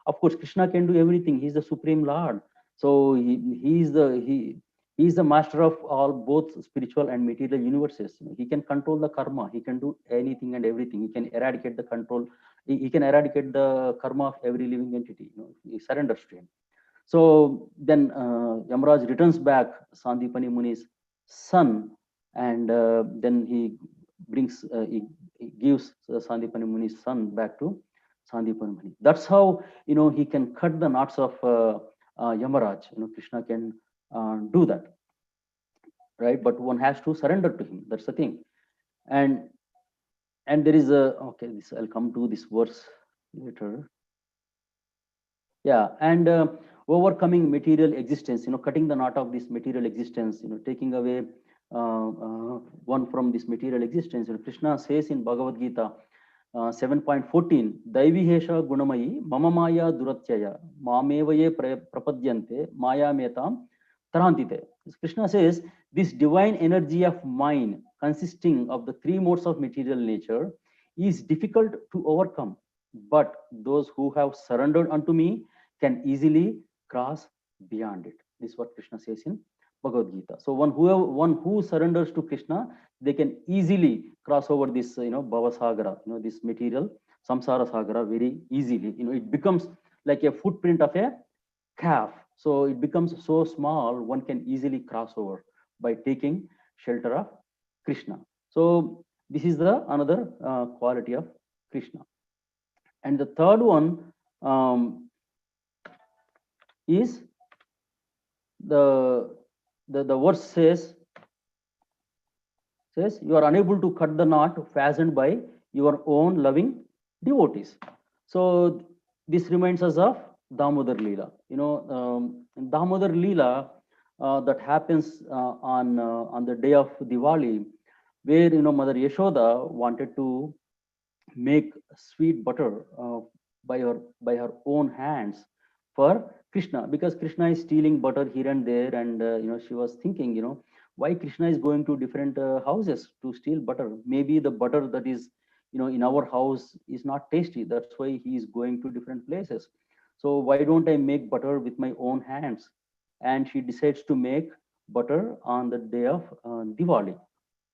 of course, Krishna can do everything. He's the supreme Lord. So he is the master of all, both spiritual and material universes. He can control the karma. He can do anything and everything. He can eradicate the control. He can eradicate the karma of every living entity. He surrenders to him. So then Yamaraj returns back Sandipani Muni's son, and then he gives Sandipani Muni's son back to Sandipani Muni. That's how he can cut the knots of Yamaraj. Krishna can do that, right? But one has to surrender to him. That's the thing. And there is this I'll come to this verse later. Yeah, and overcoming material existence, cutting the knot of this material existence, taking away one from this material existence. Krishna says in Bhagavad Gita 7.14, Daivi Hesha Gunamayi Mama Maya Duratyaya Mamevaye Prapadyante Maya Metam Tarantite. Krishna says this divine energy of mine, consisting of the three modes of material nature, is difficult to overcome, but those who have surrendered unto me can easily cross beyond it. This is what Krishna says in Bhagavad Gita. So one who surrenders to Krishna, they can easily cross over this, Bhava Sagara, this material samsara sagara very easily. It becomes like a footprint of a calf. So it becomes so small, one can easily cross over by taking shelter of Krishna. So this is the another quality of Krishna. And the third one is the verse says you are unable to cut the knot fastened by your own loving devotees. So this reminds us of Damodar Leela. Damodar Leela that happens on the day of Diwali, where Mother Yashoda wanted to make sweet butter by her own hands for Krishna, because Krishna is stealing butter here and there, and she was thinking, why Krishna is going to different houses to steal butter? Maybe the butter that is in our house is not tasty. That's why he is going to different places. So why don't I make butter with my own hands? And she decides to make butter on the day of Diwali.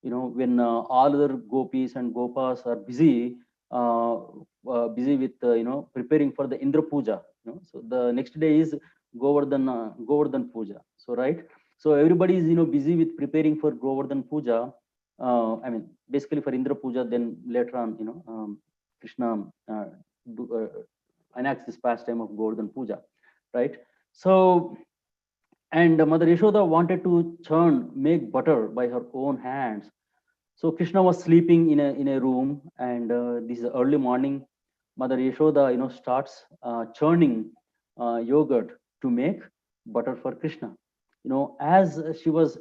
When all other gopis and gopas are busy with preparing for the Indra Puja. So the next day is Govardhan Puja. So right. So everybody is busy with preparing for Govardhan Puja. I mean, basically for Indra Puja. Then later on, Krishna enacts this pastime of Govardhan Puja, right? So, and Mother Yashoda wanted to make butter by her own hands. So Krishna was sleeping in a room, and this is early morning. Mother Yashoda, starts churning yogurt to make butter for Krishna. As she was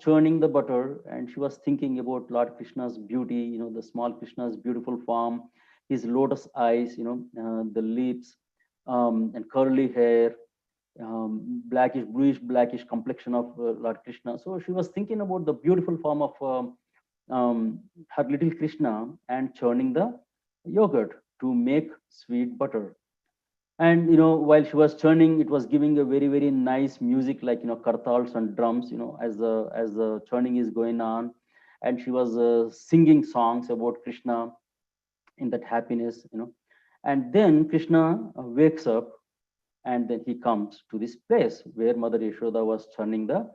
churning the butter, and she was thinking about Lord Krishna's beauty, the small Krishna's beautiful form, his lotus eyes, the lips, and curly hair, blackish, bluish, blackish complexion of Lord Krishna. So she was thinking about the beautiful form of her little Krishna and churning the yogurt to make sweet butter. And while she was churning, it was giving a very, very nice music, like kartals and drums, as the churning is going on. And she was singing songs about Krishna in that happiness. And then Krishna wakes up, and then he comes to this place where Mother Yashoda was churning the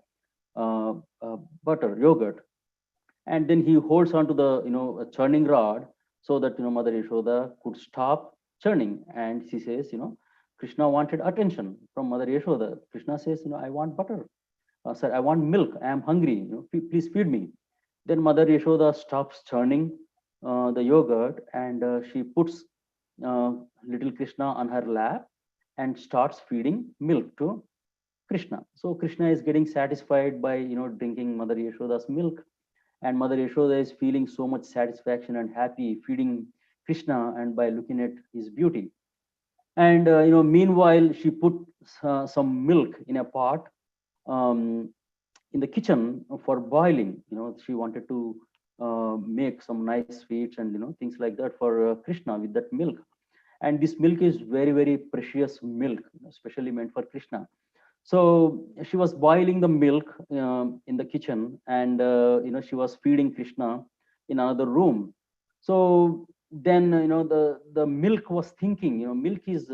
butter yogurt. And then he holds onto the churning rod, so that Mother Yashoda could stop churning. And she says, Krishna wanted attention from Mother Yashoda. Krishna says, I want butter. Sir, I want milk. I am hungry. Please feed me. Then Mother Yashoda stops churning the yogurt, and she puts little Krishna on her lap and starts feeding milk to Krishna. So Krishna is getting satisfied by drinking Mother Yashoda's milk, and Mother Yashoda is feeling so much satisfaction and happy feeding Krishna and by looking at his beauty. And meanwhile, she put some milk in a pot in the kitchen for boiling. She wanted to make some nice sweets and things like that for Krishna with that milk. And this milk is very, very precious milk, especially meant for Krishna. So she was boiling the milk in the kitchen, and she was feeding Krishna in another room. So then the milk was thinking, milk is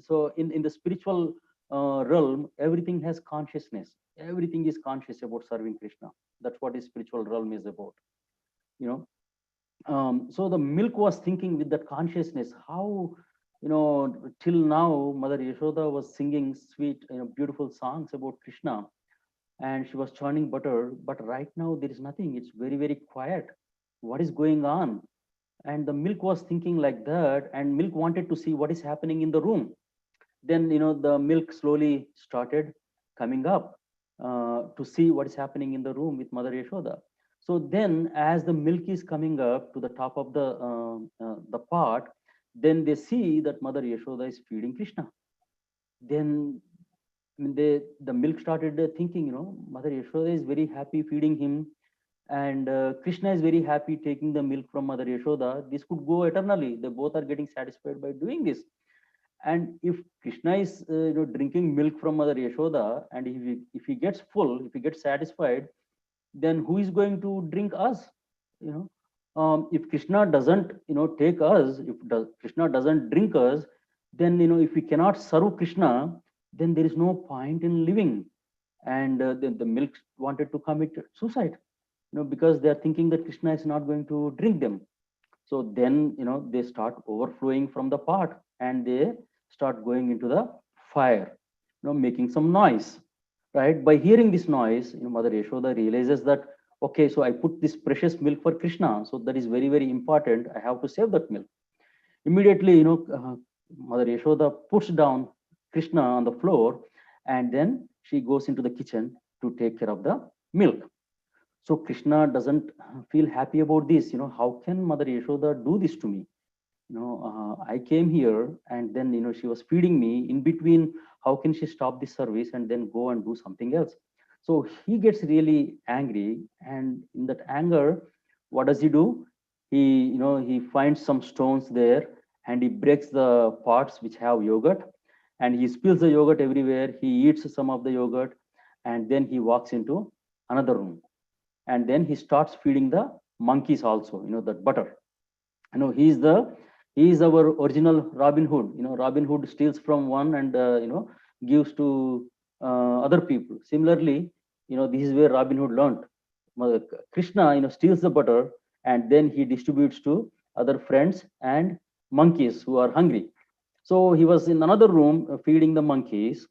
so in the spiritual realm, everything has consciousness. Everything is conscious about serving Krishna. That's what the spiritual realm is about. So the milk was thinking with that consciousness, how till now Mother Yashoda was singing sweet, beautiful songs about Krishna, and she was churning butter, but right now there is nothing. It's very, very quiet. What is going on? And the milk was thinking like that, and milk wanted to see what is happening in the room. Then the milk slowly started coming up to see what is happening in the room with Mother Yashoda. So then, as the milk is coming up to the top of the pot, then they see that Mother Yashoda is feeding Krishna. Then the milk started thinking, Mother Yashoda is very happy feeding him, and Krishna is very happy taking the milk from Mother Yashoda. This could go eternally. They both are getting satisfied by doing this. And if Krishna is drinking milk from Mother Yashoda, and if he gets full, if he gets satisfied, then who is going to drink us? If Krishna doesn't take us, if Krishna doesn't drink us, then if we cannot serve Krishna, then there is no point in living. And then the milk wanted to commit suicide, because they are thinking that Krishna is not going to drink them. So then, they start overflowing from the pot and they start going into the fire, making some noise, right? By hearing this noise, Mother Yashoda realizes that, okay, so I put this precious milk for Krishna. So that is very, very important. I have to save that milk. Immediately, Mother Yashoda puts down Krishna on the floor, and then she goes into the kitchen to take care of the milk. So Krishna doesn't feel happy about this. How can Mother Yashoda do this to me? I came here and then, she was feeding me in between. How can she stop this service and then go and do something else? So he gets really angry. And in that anger, what does he do? He finds some stones there and he breaks the pots which have yogurt and he spills the yogurt everywhere. He eats some of the yogurt and then he walks into another room and then he starts feeding the monkeys also, that butter. He is our original Robin Hood. Robin Hood steals from one and gives to other people. Similarly, this is where Robin Hood learned. Krishna steals the butter and then he distributes to other friends and monkeys who are hungry. So he was in another room feeding the monkeys,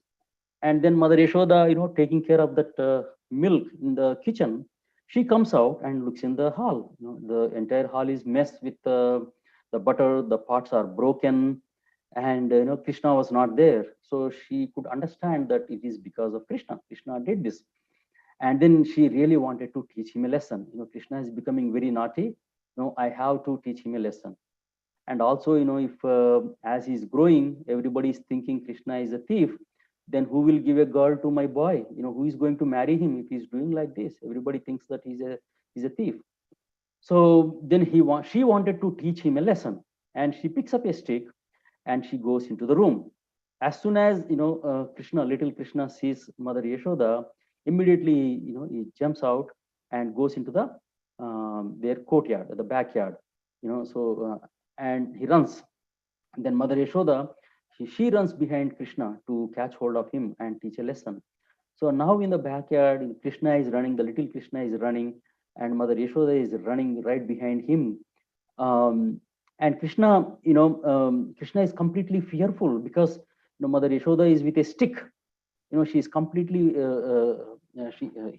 and then Mother Yashoda, taking care of that milk in the kitchen. She comes out and looks in the hall. The entire hall is messed with the butter. The pots are broken, and Krishna was not there. So she could understand that it is because of Krishna. Krishna did this, and then she really wanted to teach him a lesson. Krishna is becoming very naughty. I have to teach him a lesson. And also, if as he's growing, everybody is thinking Krishna is a thief, then who will give a girl to my boy? Who is going to marry him if he's doing like this? Everybody thinks that he's a thief. So then she wanted to teach him a lesson, and she picks up a stick and she goes into the room. As soon as little Krishna sees Mother Yashoda, immediately he jumps out and goes into their courtyard, the backyard. And he runs. And then Mother Yashoda, she runs behind Krishna to catch hold of him and teach a lesson. So now in the backyard, Krishna is running, the little Krishna is running, and Mother Yashoda is running right behind him. And Krishna, Krishna is completely fearful because Mother Yashoda is with a stick. She's completely,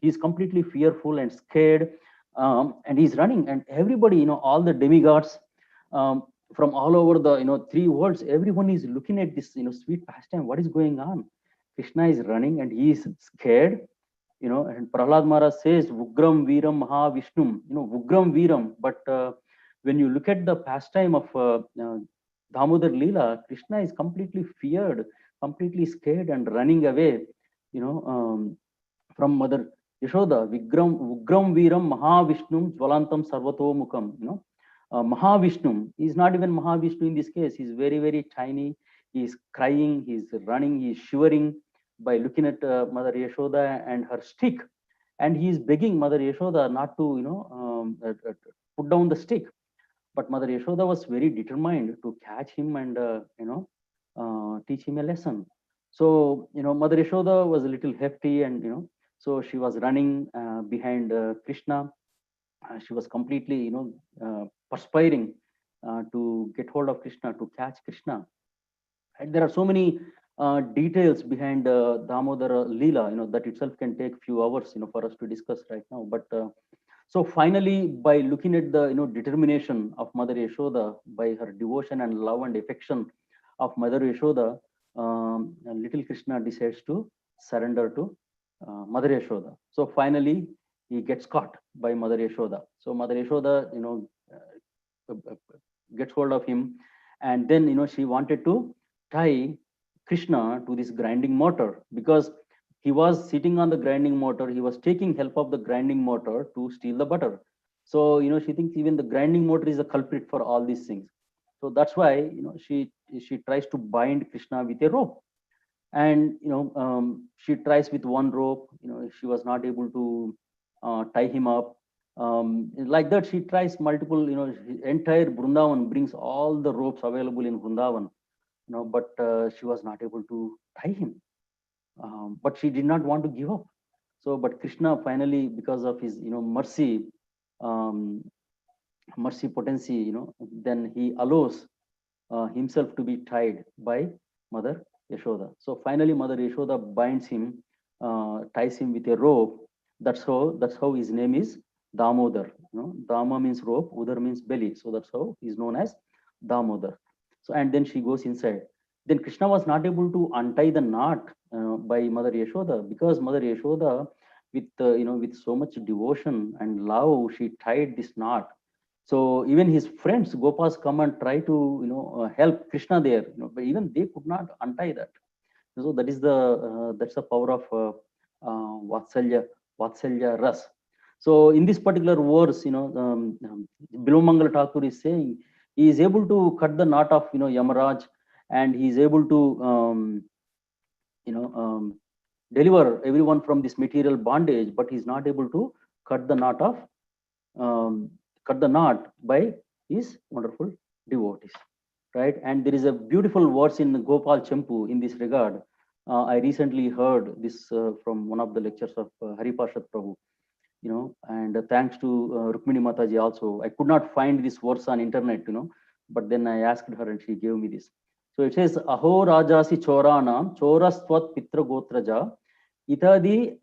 he's completely fearful and scared, and he's running. And everybody, all the demigods from all over the three worlds, everyone is looking at this sweet pastime. What is going on? Krishna is running and he is scared. And Prahlad Maharaj says, Vugram Viram Mahavishnum, Vugram Viram. But when you look at the pastime of Damodar Leela, Krishna is completely feared, completely scared and running away, from Mother Yashoda. Vugram Viram Mahavishnum Jwalantam Sarvato Mukam, Mahavishnu is not even Mahavishnu in this case. He's very, very tiny. He's crying, he's running, he's shivering by looking at Mother Yashoda and her stick. And he's begging Mother Yashoda not to, put down the stick. But Mother Yashoda was very determined to catch him and, teach him a lesson. So, Mother Yashoda was a little hefty and, so she was running behind Krishna. She was completely, perspiring to get hold of Krishna, to catch Krishna. And there are so many details behind Damodara Leela, that itself can take few hours, for us to discuss right now. But so finally, by looking at the, determination of Mother Yashoda, by her devotion and love and affection of Mother Yashoda, little Krishna decides to surrender to Mother Yashoda. So finally, he gets caught by Mother Yashoda. So Mother Yashoda, gets hold of him, and then she wanted to tie Krishna to this grinding mortar because he was sitting on the grinding mortar. He was taking help of the grinding mortar to steal the butter. So she thinks even the grinding mortar is a culprit for all these things. So that's why she tries to bind Krishna with a rope, and she tries with one rope. She was not able to tie him up. Like that, she tries multiple. Entire Vrindavan brings all the ropes available in Vrindavan, but she was not able to tie him. But she did not want to give up. So, but Krishna finally, because of his mercy, um, mercy potency, then he allows himself to be tied by Mother Yashoda. So finally, Mother Yashoda binds him, ties him with a rope. That's how his name is Damodar. Dama means rope, Udar means belly. So that's how he's known as Damodar. So and then she goes inside. Then Krishna was not able to untie the knot by Mother Yashoda, because Mother Yashoda, with so much devotion and love, she tied this knot. So even his friends, Gopas, come and try to help Krishna there, but even they could not untie that. So that's the power of Vatsalya Ras. So in this particular verse, Bilomangal Thakur is saying he is able to cut the knot of Yamaraj, and he is able to you know deliver everyone from this material bondage, but he's not able to cut the knot of cut the knot by his wonderful devotees, right? And there is a beautiful verse in Gopal Champu in this regard. I recently heard this from one of the lectures of Haripashad Prabhu, and thanks to Rukmini Mataji also. I could not find this verse on internet, but then I asked her and she gave me this. So it says, Aho Rajasi Choranam, Chorastvat Pitra Gotraja, Itadi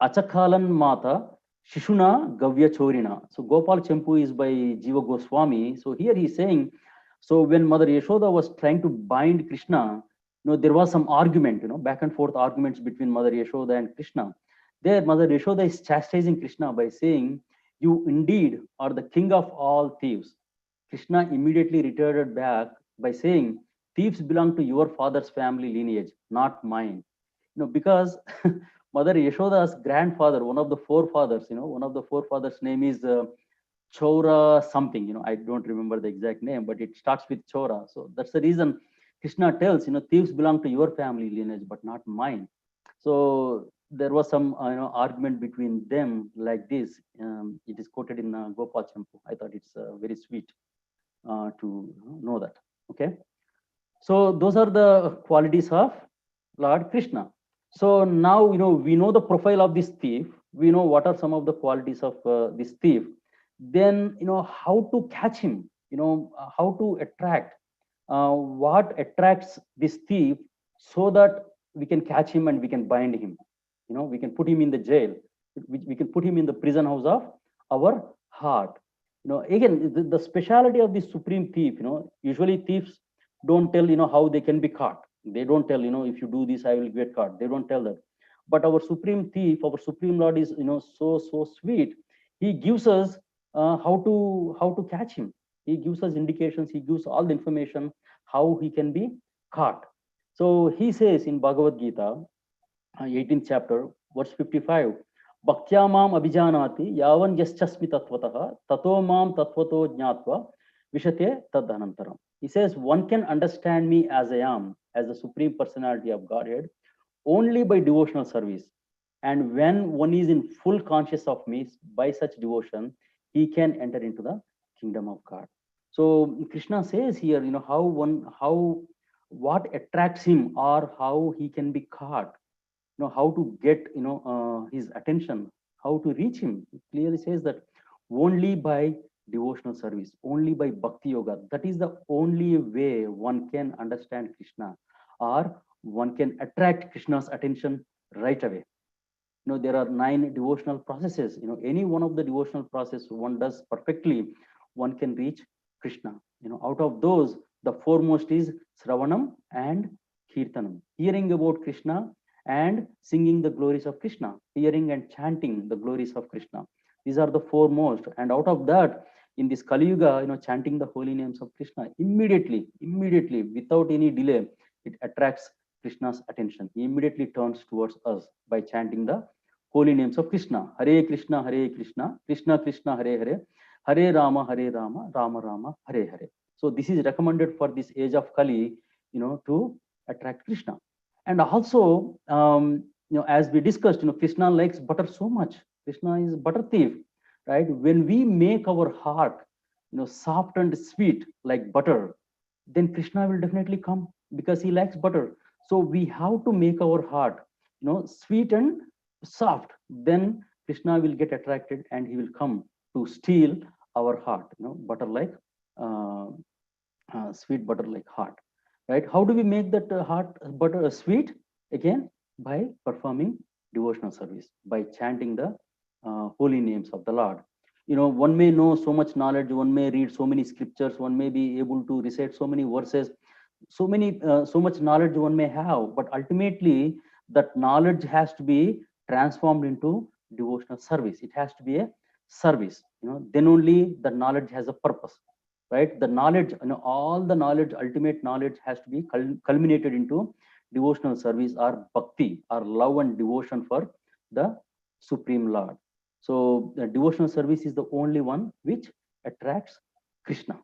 Achakalan Mata, Shishuna Gavya Chorina. So Gopal Champu is by Jiva Goswami. So here he's saying, so when Mother Yashoda was trying to bind Krishna, there was some argument, back and forth arguments between Mother Yashoda and Krishna. There, Mother Yashoda is chastising Krishna by saying, you indeed are the king of all thieves. Krishna immediately retorted back by saying, thieves belong to your father's family lineage, not mine. Because Mother Yashoda's grandfather, one of the forefathers, one of the forefathers' name is Chora something, I don't remember the exact name, but it starts with Chora. So that's the reason Krishna tells, thieves belong to your family lineage, but not mine. So there was some argument between them like this. It is quoted in Gopal Champu. I thought it's very sweet to know that. Okay. So those are the qualities of Lord Krishna. So now, we know the profile of this thief. We know what are some of the qualities of this thief. Then, how to catch him, how to attract, what attracts this thief so that we can catch him and we can bind him. We can put him in the jail. We can put him in the prison house of our heart. Again, the speciality of the supreme thief, usually thieves don't tell, how they can be caught. They don't tell, if you do this, I will get caught. They don't tell that. But our supreme thief, our supreme Lord is, so sweet. He gives us how to catch him. He gives us indications. He gives all the information how he can be caught. So he says in Bhagavad Gita, 18th chapter, verse 55, Bhaktya mam abhijanati yavan yaschasmi tattvataha tato mam tattvato jnatva vishate tadhanantaram. He says, one can understand me as I am, as the Supreme Personality of Godhead, only by devotional service. And when one is in full conscious of me by such devotion, he can enter into the kingdom of God. So Krishna says here, what attracts him or how he can be caught, how to get, his attention, how to reach him. It clearly says that only by devotional service, only by bhakti yoga. That is the only way one can understand Krishna, or one can attract Krishna's attention right away. There are 9 devotional processes. Any one of the devotional process one does perfectly, one can reach Krishna. Out of those, the foremost is Sravanam and Kirtanam, hearing about Krishna and singing the glories of Krishna, hearing and chanting the glories of Krishna. These are the foremost. And out of that, in this Kali Yuga, chanting the holy names of Krishna immediately, without any delay, it attracts Krishna's attention. He immediately turns towards us by chanting the holy names of Krishna. Hare Krishna, Krishna Krishna, Hare Hare, Hare Rama, Rama Rama, Hare Hare. So this is recommended for this age of Kali, to attract Krishna. And also, as we discussed, Krishna likes butter so much. Krishna is butter thief, right? When we make our heart, soft and sweet like butter, then Krishna will definitely come because he likes butter. So we have to make our heart, sweet and soft. Then Krishna will get attracted and he will come to steal our heart, butter like sweet butter like heart, right? How do we make that heart butter sweet? Again, by performing devotional service, by chanting the holy names of the Lord. One may know so much knowledge, one may read so many scriptures, one may be able to recite so many verses, so much knowledge one may have, but ultimately that knowledge has to be transformed into devotional service. It has to be a service. Then only the knowledge has a purpose, right? The knowledge, all the knowledge, ultimate knowledge has to be culminated into devotional service or bhakti, or love and devotion for the Supreme Lord. So the devotional service is the only one which attracts Krishna.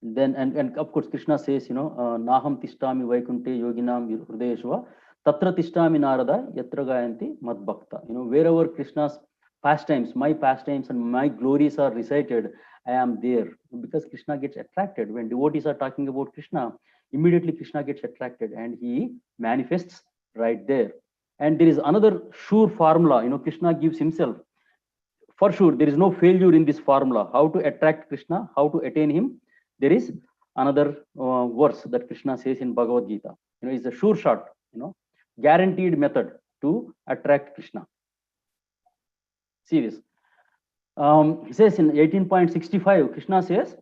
Then and of course Krishna says, Naham tishtami vaikunte yoginam hrudeshva tatra tishtami narada yatra gayanti mad bhakta. Wherever Krishna's pastimes, my pastimes and my glories are recited, I am there, because Krishna gets attracted. When devotees are talking about Krishna, immediately Krishna gets attracted and he manifests right there. And there is another sure formula, Krishna gives himself. For sure, there is no failure in this formula. How to attract Krishna, how to attain him. There is another verse that Krishna says in Bhagavad Gita. It's a sure shot, guaranteed method to attract Krishna. See this. He says in 18.65, Krishna says,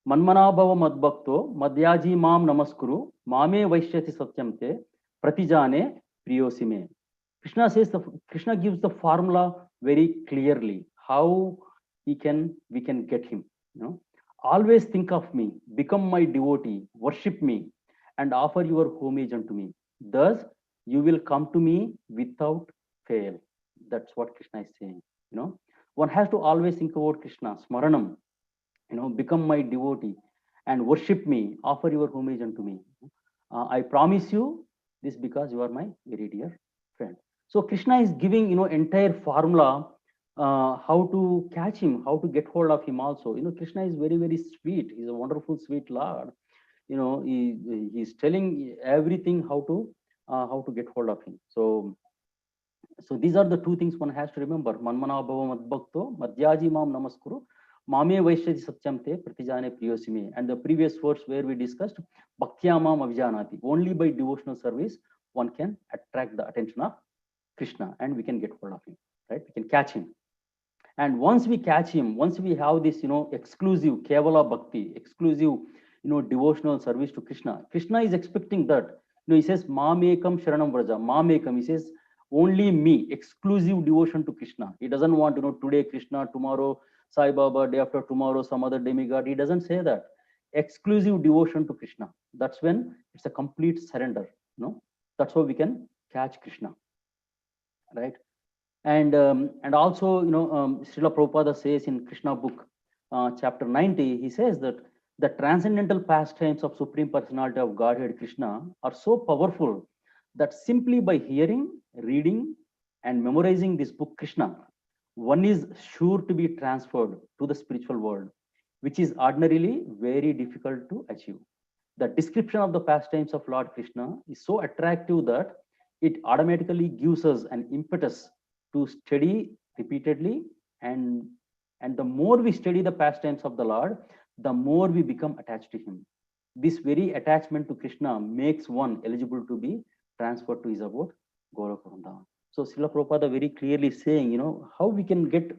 Manmana bhava madbhakto madhyaji mam namaskuru mame vaishyati satyamte pratijane priyosime. Krishna says, Krishna gives the formula very clearly how we can get him. Always think of me, become my devotee, worship me, and offer your homage unto me. Thus, you will come to me without fail. That's what Krishna is saying. One has to always think about Krishna, smaranam, become my devotee and worship me, offer your homage unto me. I promise you this because you are my very dear friend. So Krishna is giving, entire formula how to catch him, how to get hold of him also. Krishna is very, very sweet. He's a wonderful, sweet Lord. He's telling everything how to get hold of him. So these are the two things one has to remember. Manmana bhava madbhakto madhyaji mam namaskuru mame vaishyati satyamte pratijane priyosime. And the previous verse where we discussed bhaktyamam avijanati. Only by devotional service one can attract the attention of Krishna and we can get hold of him, right? We can catch him. And once we catch him, once we have this, exclusive kevala bhakti, exclusive, devotional service to Krishna, Krishna is expecting that. He says, Mamekam Sharanam Vraja, Mamekam. He says, only me, exclusive devotion to Krishna. He doesn't want, today Krishna, tomorrow Sai Baba, day after tomorrow some other demigod. He doesn't say that. Exclusive devotion to Krishna. That's when it's a complete surrender. That's how we can catch Krishna, right? And also, Srila Prabhupada says in Krishna book, chapter 90, he says that the transcendental pastimes of Supreme Personality of Godhead Krishna are so powerful that simply by hearing, reading, and memorizing this book Krishna, one is sure to be transferred to the spiritual world, which is ordinarily very difficult to achieve. The description of the pastimes of Lord Krishna is so attractive that it automatically gives us an impetus to study repeatedly, and the more we study the pastimes of the Lord, the more we become attached to him. This very attachment to Krishna makes one eligible to be transferred to his abode, Golok Vrindavan. So Srila Prabhupada very clearly saying, how we can get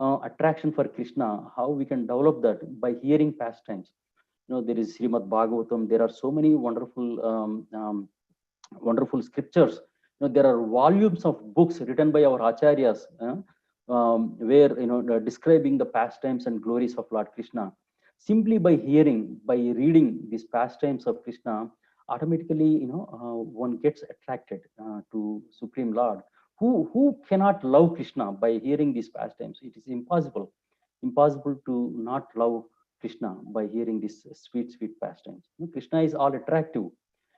attraction for Krishna, how we can develop that by hearing pastimes. There is Srimad Bhagavatam. There are so many wonderful, wonderful scriptures. There are volumes of books written by our acharyas, where describing the pastimes and glories of Lord Krishna. Simply by hearing, by reading these pastimes of Krishna, automatically one gets attracted to Supreme Lord. Who cannot love Krishna by hearing these pastimes? It is impossible to not love Krishna by hearing these sweet pastimes. Krishna is all attractive.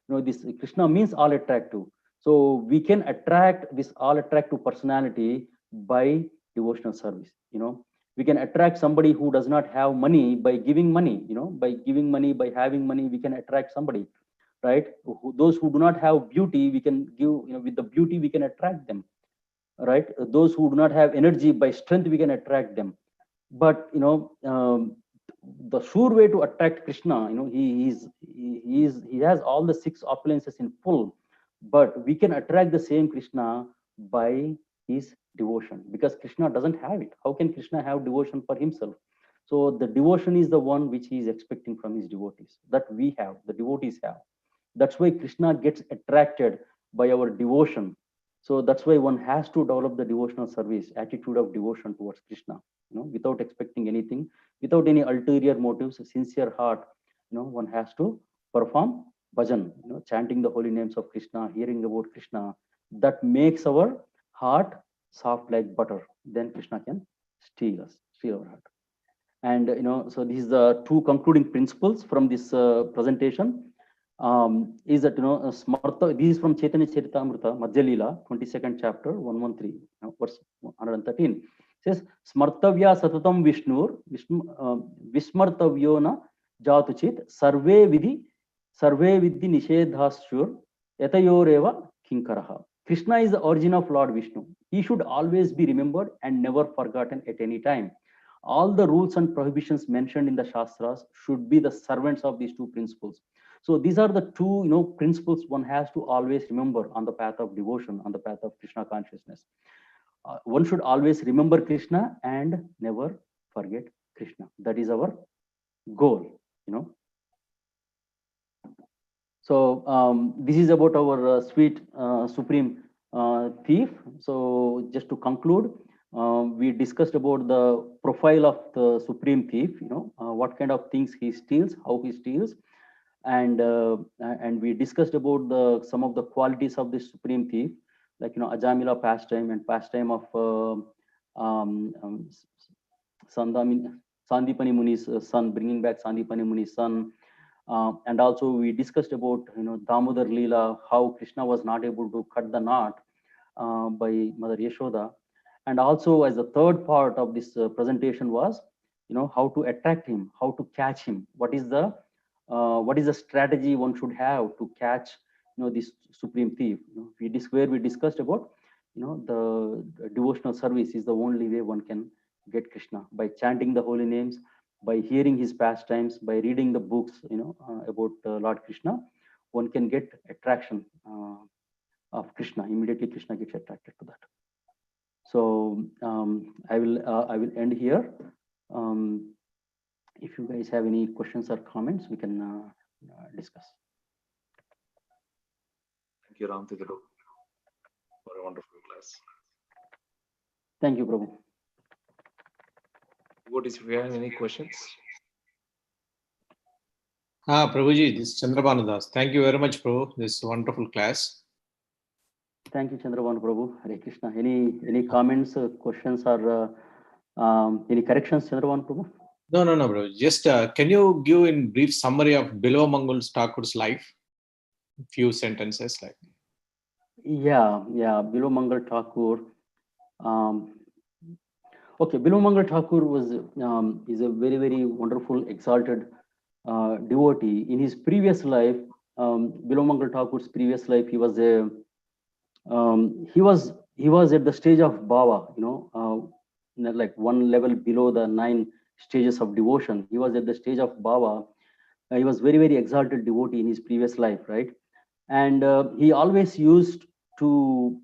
This Krishna means all attractive. So we can attract this all attractive personality by devotional service. We can attract somebody who does not have money by giving money. By giving money, by having money, we can attract somebody, right? Those who do not have beauty, we can give. With the beauty, we can attract them. right? Those who do not have energy, by strength we can attract them. But the sure way to attract Krishna, he has all the 6 opulences in full, but we can attract the same Krishna by his devotion, because Krishna doesn't have it. How can Krishna have devotion for himself? So the devotion is the one which he is expecting from his devotees, that we have, the devotees have. That's why Krishna gets attracted by our devotion. So that's why one has to develop the devotional service, attitude of devotion towards Krishna, without expecting anything, without any ulterior motives, a sincere heart. One has to perform bhajan, chanting the holy names of Krishna, hearing about Krishna. That makes our heart soft like butter. Then Krishna can steal our heart. And so these are the 2 concluding principles from this presentation. Is that Smarta, this is from Chaitanya Charitamrita, Madhya Leela, 22nd chapter, 113, verse 113. Says Smartavya Satatam Vishnur, Vismartavyo na Jatuchit, Sarve Vidhi Nishedhasyur, Yatayoreva Kinkaraha. Krishna is the origin of Lord Vishnu. He should always be remembered and never forgotten at any time. All the rules and prohibitions mentioned in the Shastras should be the servants of these 2 principles. So these are the 2 principles one has to always remember on the path of devotion, on the path of Krishna consciousness. One should always remember Krishna and never forget Krishna. That is our goal. So this is about our sweet supreme thief. So just to conclude, we discussed about the profile of the supreme thief. What kind of things he steals, how he steals, and we discussed about some of the qualities of the supreme thief, like Ajamila pastime and pastime of Sandipani Muni's son, bringing back Sandipani Muni's son. And also we discussed about Damodar Leela, how Krishna was not able to cut the knot by Mother Yashoda. And also, as the 3rd part of this presentation was, how to attract him, how to catch him. What is the strategy one should have to catch this supreme thief? Where we discussed about the devotional service is the only way one can get Krishna, by chanting the holy names, by hearing his pastimes, by reading the books about Lord Krishna. One can get attraction of Krishna. Immediately Krishna gets attracted to that. So I will end here. If you guys have any questions or comments, we can discuss. Thank you, Ram Tiguru, for a wonderful class. Thank you, Prabhu. What is, if you have any questions? Prabhuji, this is Chandrabhanu Das. Thank you very much, Prabhu. This is a wonderful class. Thank you, Chandrabhanu Prabhu. Hare Krishna. Any comments, questions, or any corrections, Chandrabhanu Prabhu? No, Prabhu. Just can you give in brief summary of Bilwa Mangal Thakur's life? Few sentences like. Yeah. Bilwa Mangal Thakur. Okay, Bilwa Mangal Thakur is a very, very wonderful, exalted devotee. In his previous life, Bilwa Mangal Thakur's previous life, he was at the stage of Bhava, like 1 level below the 9 stages of devotion. He was at the stage of Bhava. He was very, very exalted devotee in his previous life, right? And he always used to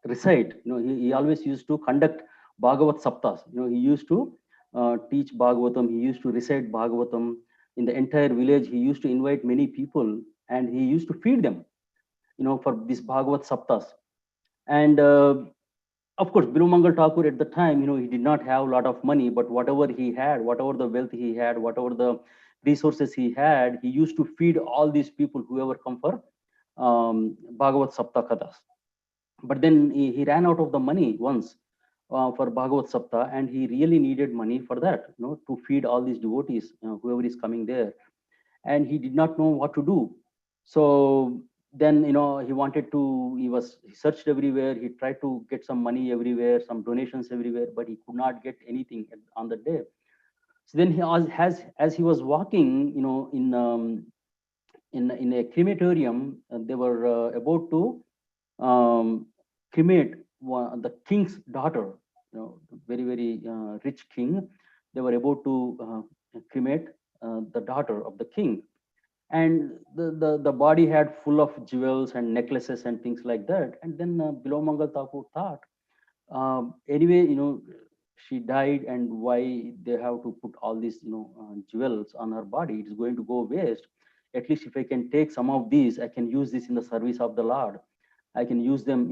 recite, he always used to conduct Bhagavat Saptas. He used to teach Bhagavatam. He used to recite Bhagavatam in the entire village. He used to invite many people and he used to feed them, for this Bhagavat Saptas. And of course, Bilwa Mangal Thakur at the time, he did not have a lot of money, but whatever he had, whatever the wealth he had, whatever the resources he had, he used to feed all these people, whoever come for Bhagavat Sapta Kathas. But then he ran out of the money once for Bhagavat Sapta, and he really needed money for that, to feed all these devotees, whoever is coming there. And he did not know what to do. So then, he searched everywhere. He tried to get some money everywhere, some donations everywhere, but he could not get anything on the day. So then as he was walking, in a crematorium, they were about to cremate the king's daughter, very, very rich king. They were about to cremate the daughter of the king. And the body had full of jewels and necklaces and things like that. And then Bilomangal Thakur thought, anyway, she died, and why they have to put all these, jewels on her body? It's going to go waste. At least if I can take some of these, I can use this in the service of the Lord. I can use them,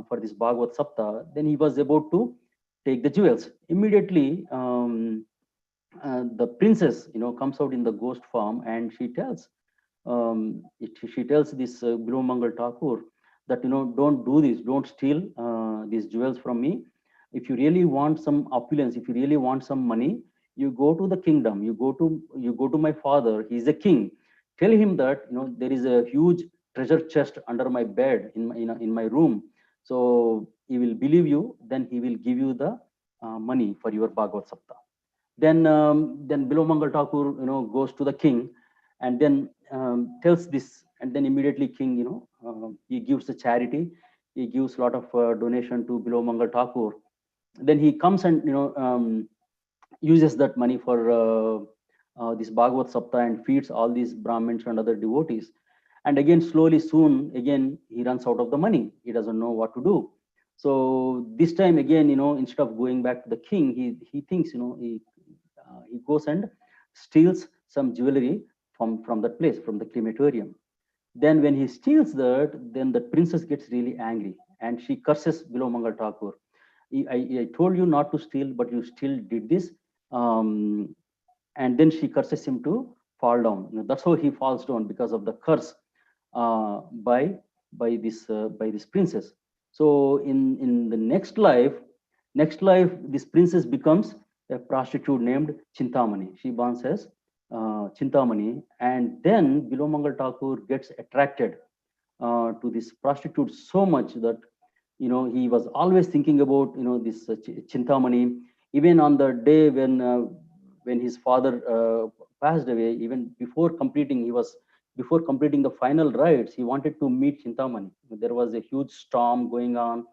for this Bhagavad Sapta. Then he was about to take the jewels. Immediately, the princess, comes out in the ghost form, and she tells, she tells this Bilomangal Thakur that, don't do this, don't steal these jewels from me. If you really want some opulence, if you really want some money, you go to the kingdom, you go to my father, he's a king. Tell him that, there is a huge treasure chest under my bed in my room. So he will believe you, then he will give you the money for your Bhagavad Sapta. Then Bilomangal Thakur, goes to the king, and then tells this, and then immediately king, he gives the charity, he gives a lot of donation to Bilomangal Thakur. Then he comes and uses that money for this Bhagavad Sapta and feeds all these Brahmins and other devotees. And again, slowly, soon, again, he runs out of the money. He doesn't know what to do. So this time again, instead of going back to the king, he thinks, he goes and steals some jewelry from that place, from the crematorium. Then when he steals that, then the princess gets really angry, and she curses Bilomangal Thakur. I told you not to steal, but you still did this. And then she curses him to fall down. That's how he falls down, because of the curse by this princess. So in the next life, this princess becomes a prostitute named Chintamani. She born as Chintamani, and then Bilomangal Thakur gets attracted to this prostitute so much that, he was always thinking about, this Chintamani. Even on the day when his father passed away, even before completing the final rites, he wanted to meet Chintamani. There was a huge storm going on.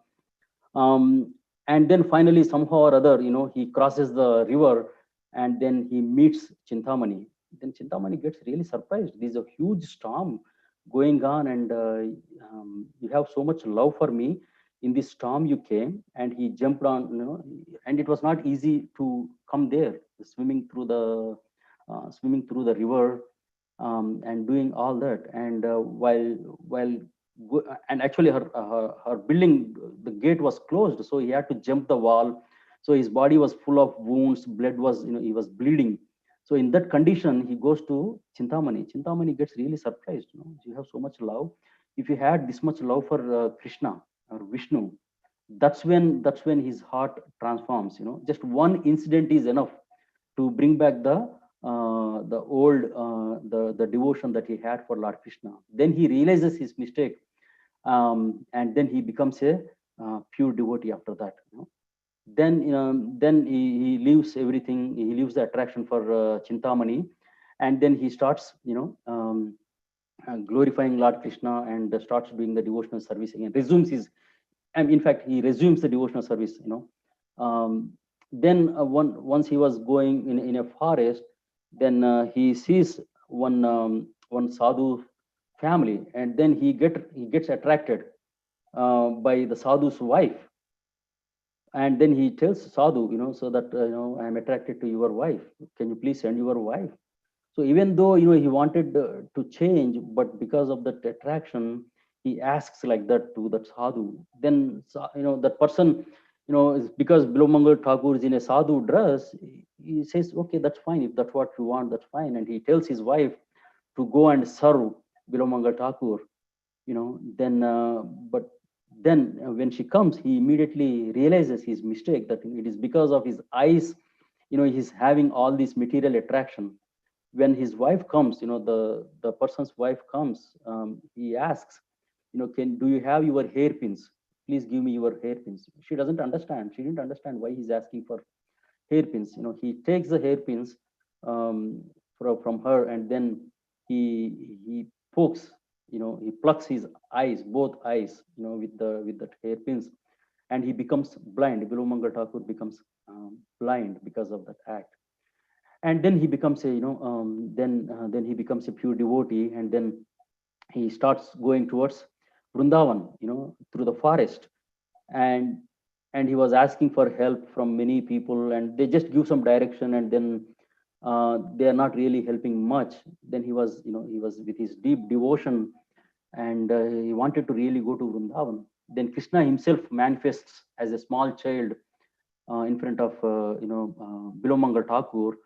And then finally, somehow or other, he crosses the river, and then he meets Chintamani. Then Chintamani gets really surprised. There's a huge storm going on, and you have so much love for me. In this storm you came, and he jumped on, and it was not easy to come there, swimming through the river, and doing all that. And and actually her building, the gate was closed, so he had to jump the wall. So his body was full of wounds, blood was, he was bleeding. So in that condition, he goes to Chintamani. Chintamani gets really surprised. You have so much love. If you had this much love for Krishna or Vishnu, that's when his heart transforms. Just one incident is enough to bring back the old the devotion that he had for Lord Krishna. Then he realizes his mistake, and then he becomes a pure devotee after that. Then he leaves everything. He leaves the attraction for Chintamani, and then he starts, glorifying Lord Krishna, and starts doing the devotional service again. Resumes his, and in fact, he resumes the devotional service. Then once he was going in a forest, then he sees one sadhu family, and then he gets attracted by the sadhu's wife. And then he tells sadhu, so that I am attracted to your wife. Can you please send your wife? So even though he wanted to change, but because of that attraction, he asks like that to that sadhu. Then that person, because Bilomangal Thakur is in a sadhu dress, he says, okay, that's fine. If that's what you want, that's fine. And he tells his wife to go and serve Bilomangal Thakur. But then when she comes, he immediately realizes his mistake, that it is because of his eyes, he's having all this material attraction. When his wife comes, the person's wife comes, he asks, do you have your hairpins? Please give me your hairpins. She doesn't understand. She didn't understand why he's asking for hairpins. He takes the hairpins from her, and then he pokes, he plucks his eyes, both eyes, with the hairpins. and he becomes blind. Bilomangal Thakur becomes blind because of that act. And then he becomes a, then he becomes a pure devotee, and then he starts going towards Vrindavan, through the forest. And he was asking for help from many people, and they just give some direction, and then they are not really helping much. Then he was with his deep devotion, and he wanted to really go to Vrindavan. Then Krishna himself manifests as a small child in front of Bilomangal Thakur,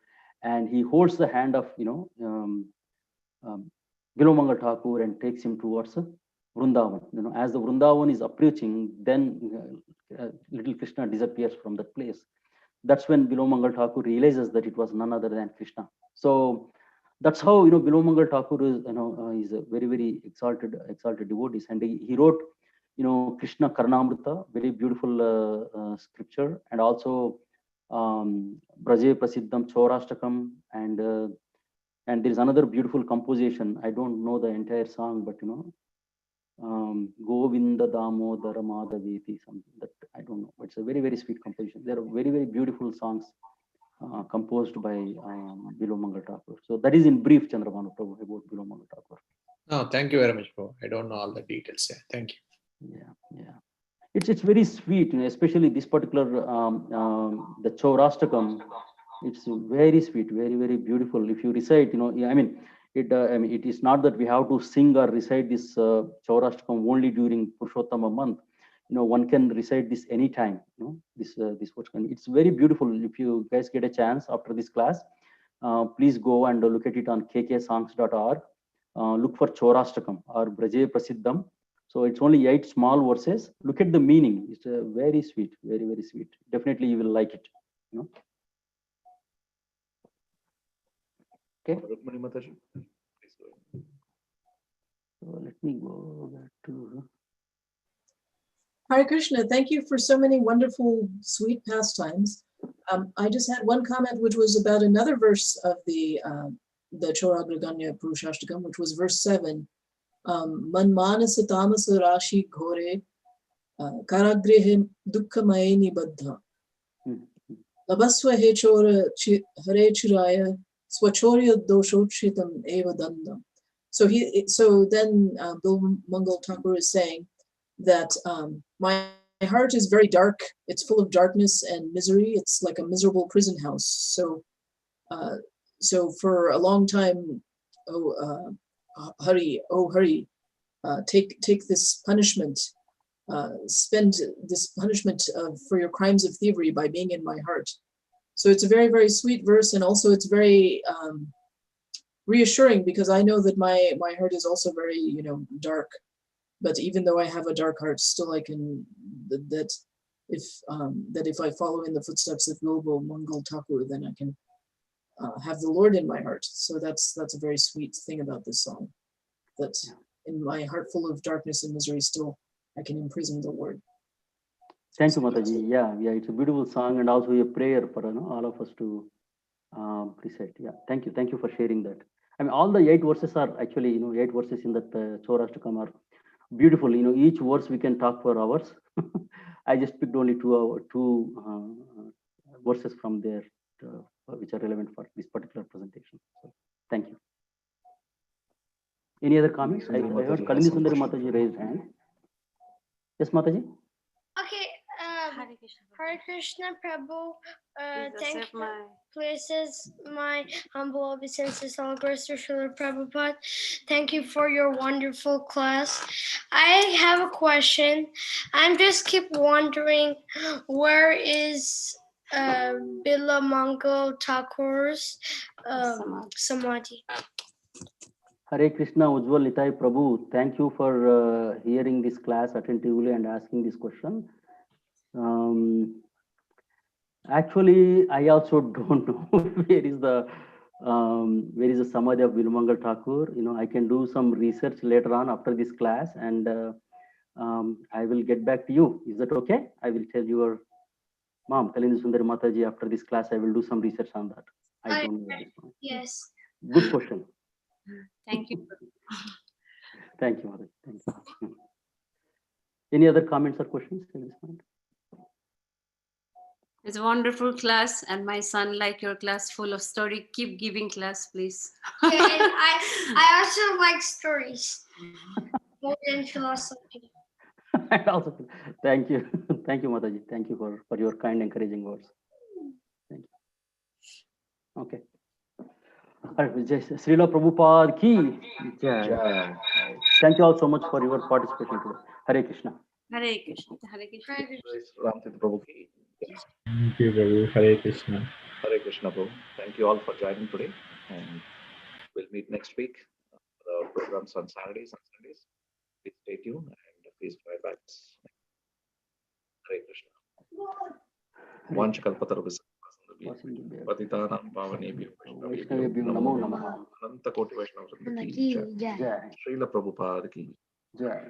and he holds the hand of Bilomangal Thakur and takes him towards Vrindavan. As the Vrindavan is approaching, then little Krishna disappears from that place. That's when Bilomangal Thakur realizes that it was none other than Krishna. So that's how Bilomangal Thakur is a very, very exalted devotee, and he wrote Krishna Karnamrita, very beautiful scripture, and also Braje Prasiddham Chaurashtakam, and there is another beautiful composition. I don't know the entire song, but Govinda Damodara Madhaviti, something that I don't know. But it's a very, very sweet composition. There are very, very beautiful songs composed by Bilomangal Thakur. So that is in brief, Chandramanu Prabhu, about Bilomangal Thakur. No, thank you very much, bro. I don't know all the details. Yeah, thank you. Yeah. It's very sweet, especially this particular the Chaurashtakam. It's very sweet, very, very beautiful. If you recite, it is not that we have to sing or recite this Chaurashtakam only during Purushottama month. One can recite this anytime. This Chaurashtakam. It's very beautiful. If you guys get a chance after this class, please go and look at it on kksongs.org. Look for Chaurashtakam or Braje Prasiddham. So it's only 8 small verses. Look at the meaning. It's very sweet, very, very sweet. Definitely you will like it. Okay. So let me go back to. Hare Krishna, thank you for so many wonderful, sweet pastimes. I just had one comment, which was about another verse of the Chauragraganya Purushashtakam, which was verse 7. Manmanasa tamasa rashi ghore karagrihim dukkamaye nibadha labasva he chora hare chiraya swachorya doshochitam eva dandam. So then Bilomangal Thakur is saying that my heart is very dark. It's full of darkness and misery. It's like a miserable prison house. So for a long time, Hari, take this punishment, spend this punishment for your crimes of thievery by being in my heart. So it's a very, very sweet verse, and also it's very reassuring, because I know that my heart is also very, dark. But even though I have a dark heart, still I can that if I follow in the footsteps of Bilomangal Thakur, then I can have the Lord in my heart. So that's a very sweet thing about this song, that in my heart full of darkness and misery, still I can imprison the Lord. Thank you, Mataji. Yeah, it's a beautiful song, and also a prayer for all of us to recite. Yeah, thank you for sharing that. All the 8 verses are actually 8 verses in that Chaurashtakam are beautiful. Each verse we can talk for hours. I just picked only two verses from there which are relevant for this particular presentation. So thank you. Any other comments? I heard Kalindi Sundari Mataji raised hand. Yes, Mataji. Okay. Hare Krishna, Prabhu. Thank you. Places my humble obeisances, all grace to Srila Prabhupada. Thank you for your wonderful class. I have a question. I'm just keep wondering, where is Bilomangal Thakur's samadhi? Hare Krishna, Ujjwal Nitai Prabhu. Thank you for hearing this class attentively and asking this question. Actually, I also don't know where is the samadhi of Bilomangal Thakur. I can do some research later on after this class, and I will get back to you. Is that okay? I will tell your mom, Kalindi Sundari Mataji, after this class. I will do some research on that. I don't know. Yes. Good question. Thank you. Thank you, Mataji. Thank you. Any other comments or questions at this point? It's a wonderful class, and my son like your class, full of story. Keep giving class, please. Yeah, and I also like stories more than philosophy. And also, thank you, thank you, Mataji. Thank you for your kind, encouraging words. Thank you. Okay. Srila Prabhupada ki jai. Thank you all so much for your participation today. Hare Krishna. Hare Krishna. Hare Krishna. Ramtith Prabhu ki. Thank you, Prabhu. Hare Krishna. Hare Krishna, Prabhu. Thank you all for joining today, and we'll meet next week. The programs on Saturdays and Sundays. Please stay tuned and please try back. Hare Krishna. Vanchakalpatarubhis. Patitanam pavanebhyo Vaishnavebhyo namo namaha. Ananta Koti Vaishnava Vrinda ki Ki jai. jai. Jai. Srila Prabhupada ki Jai.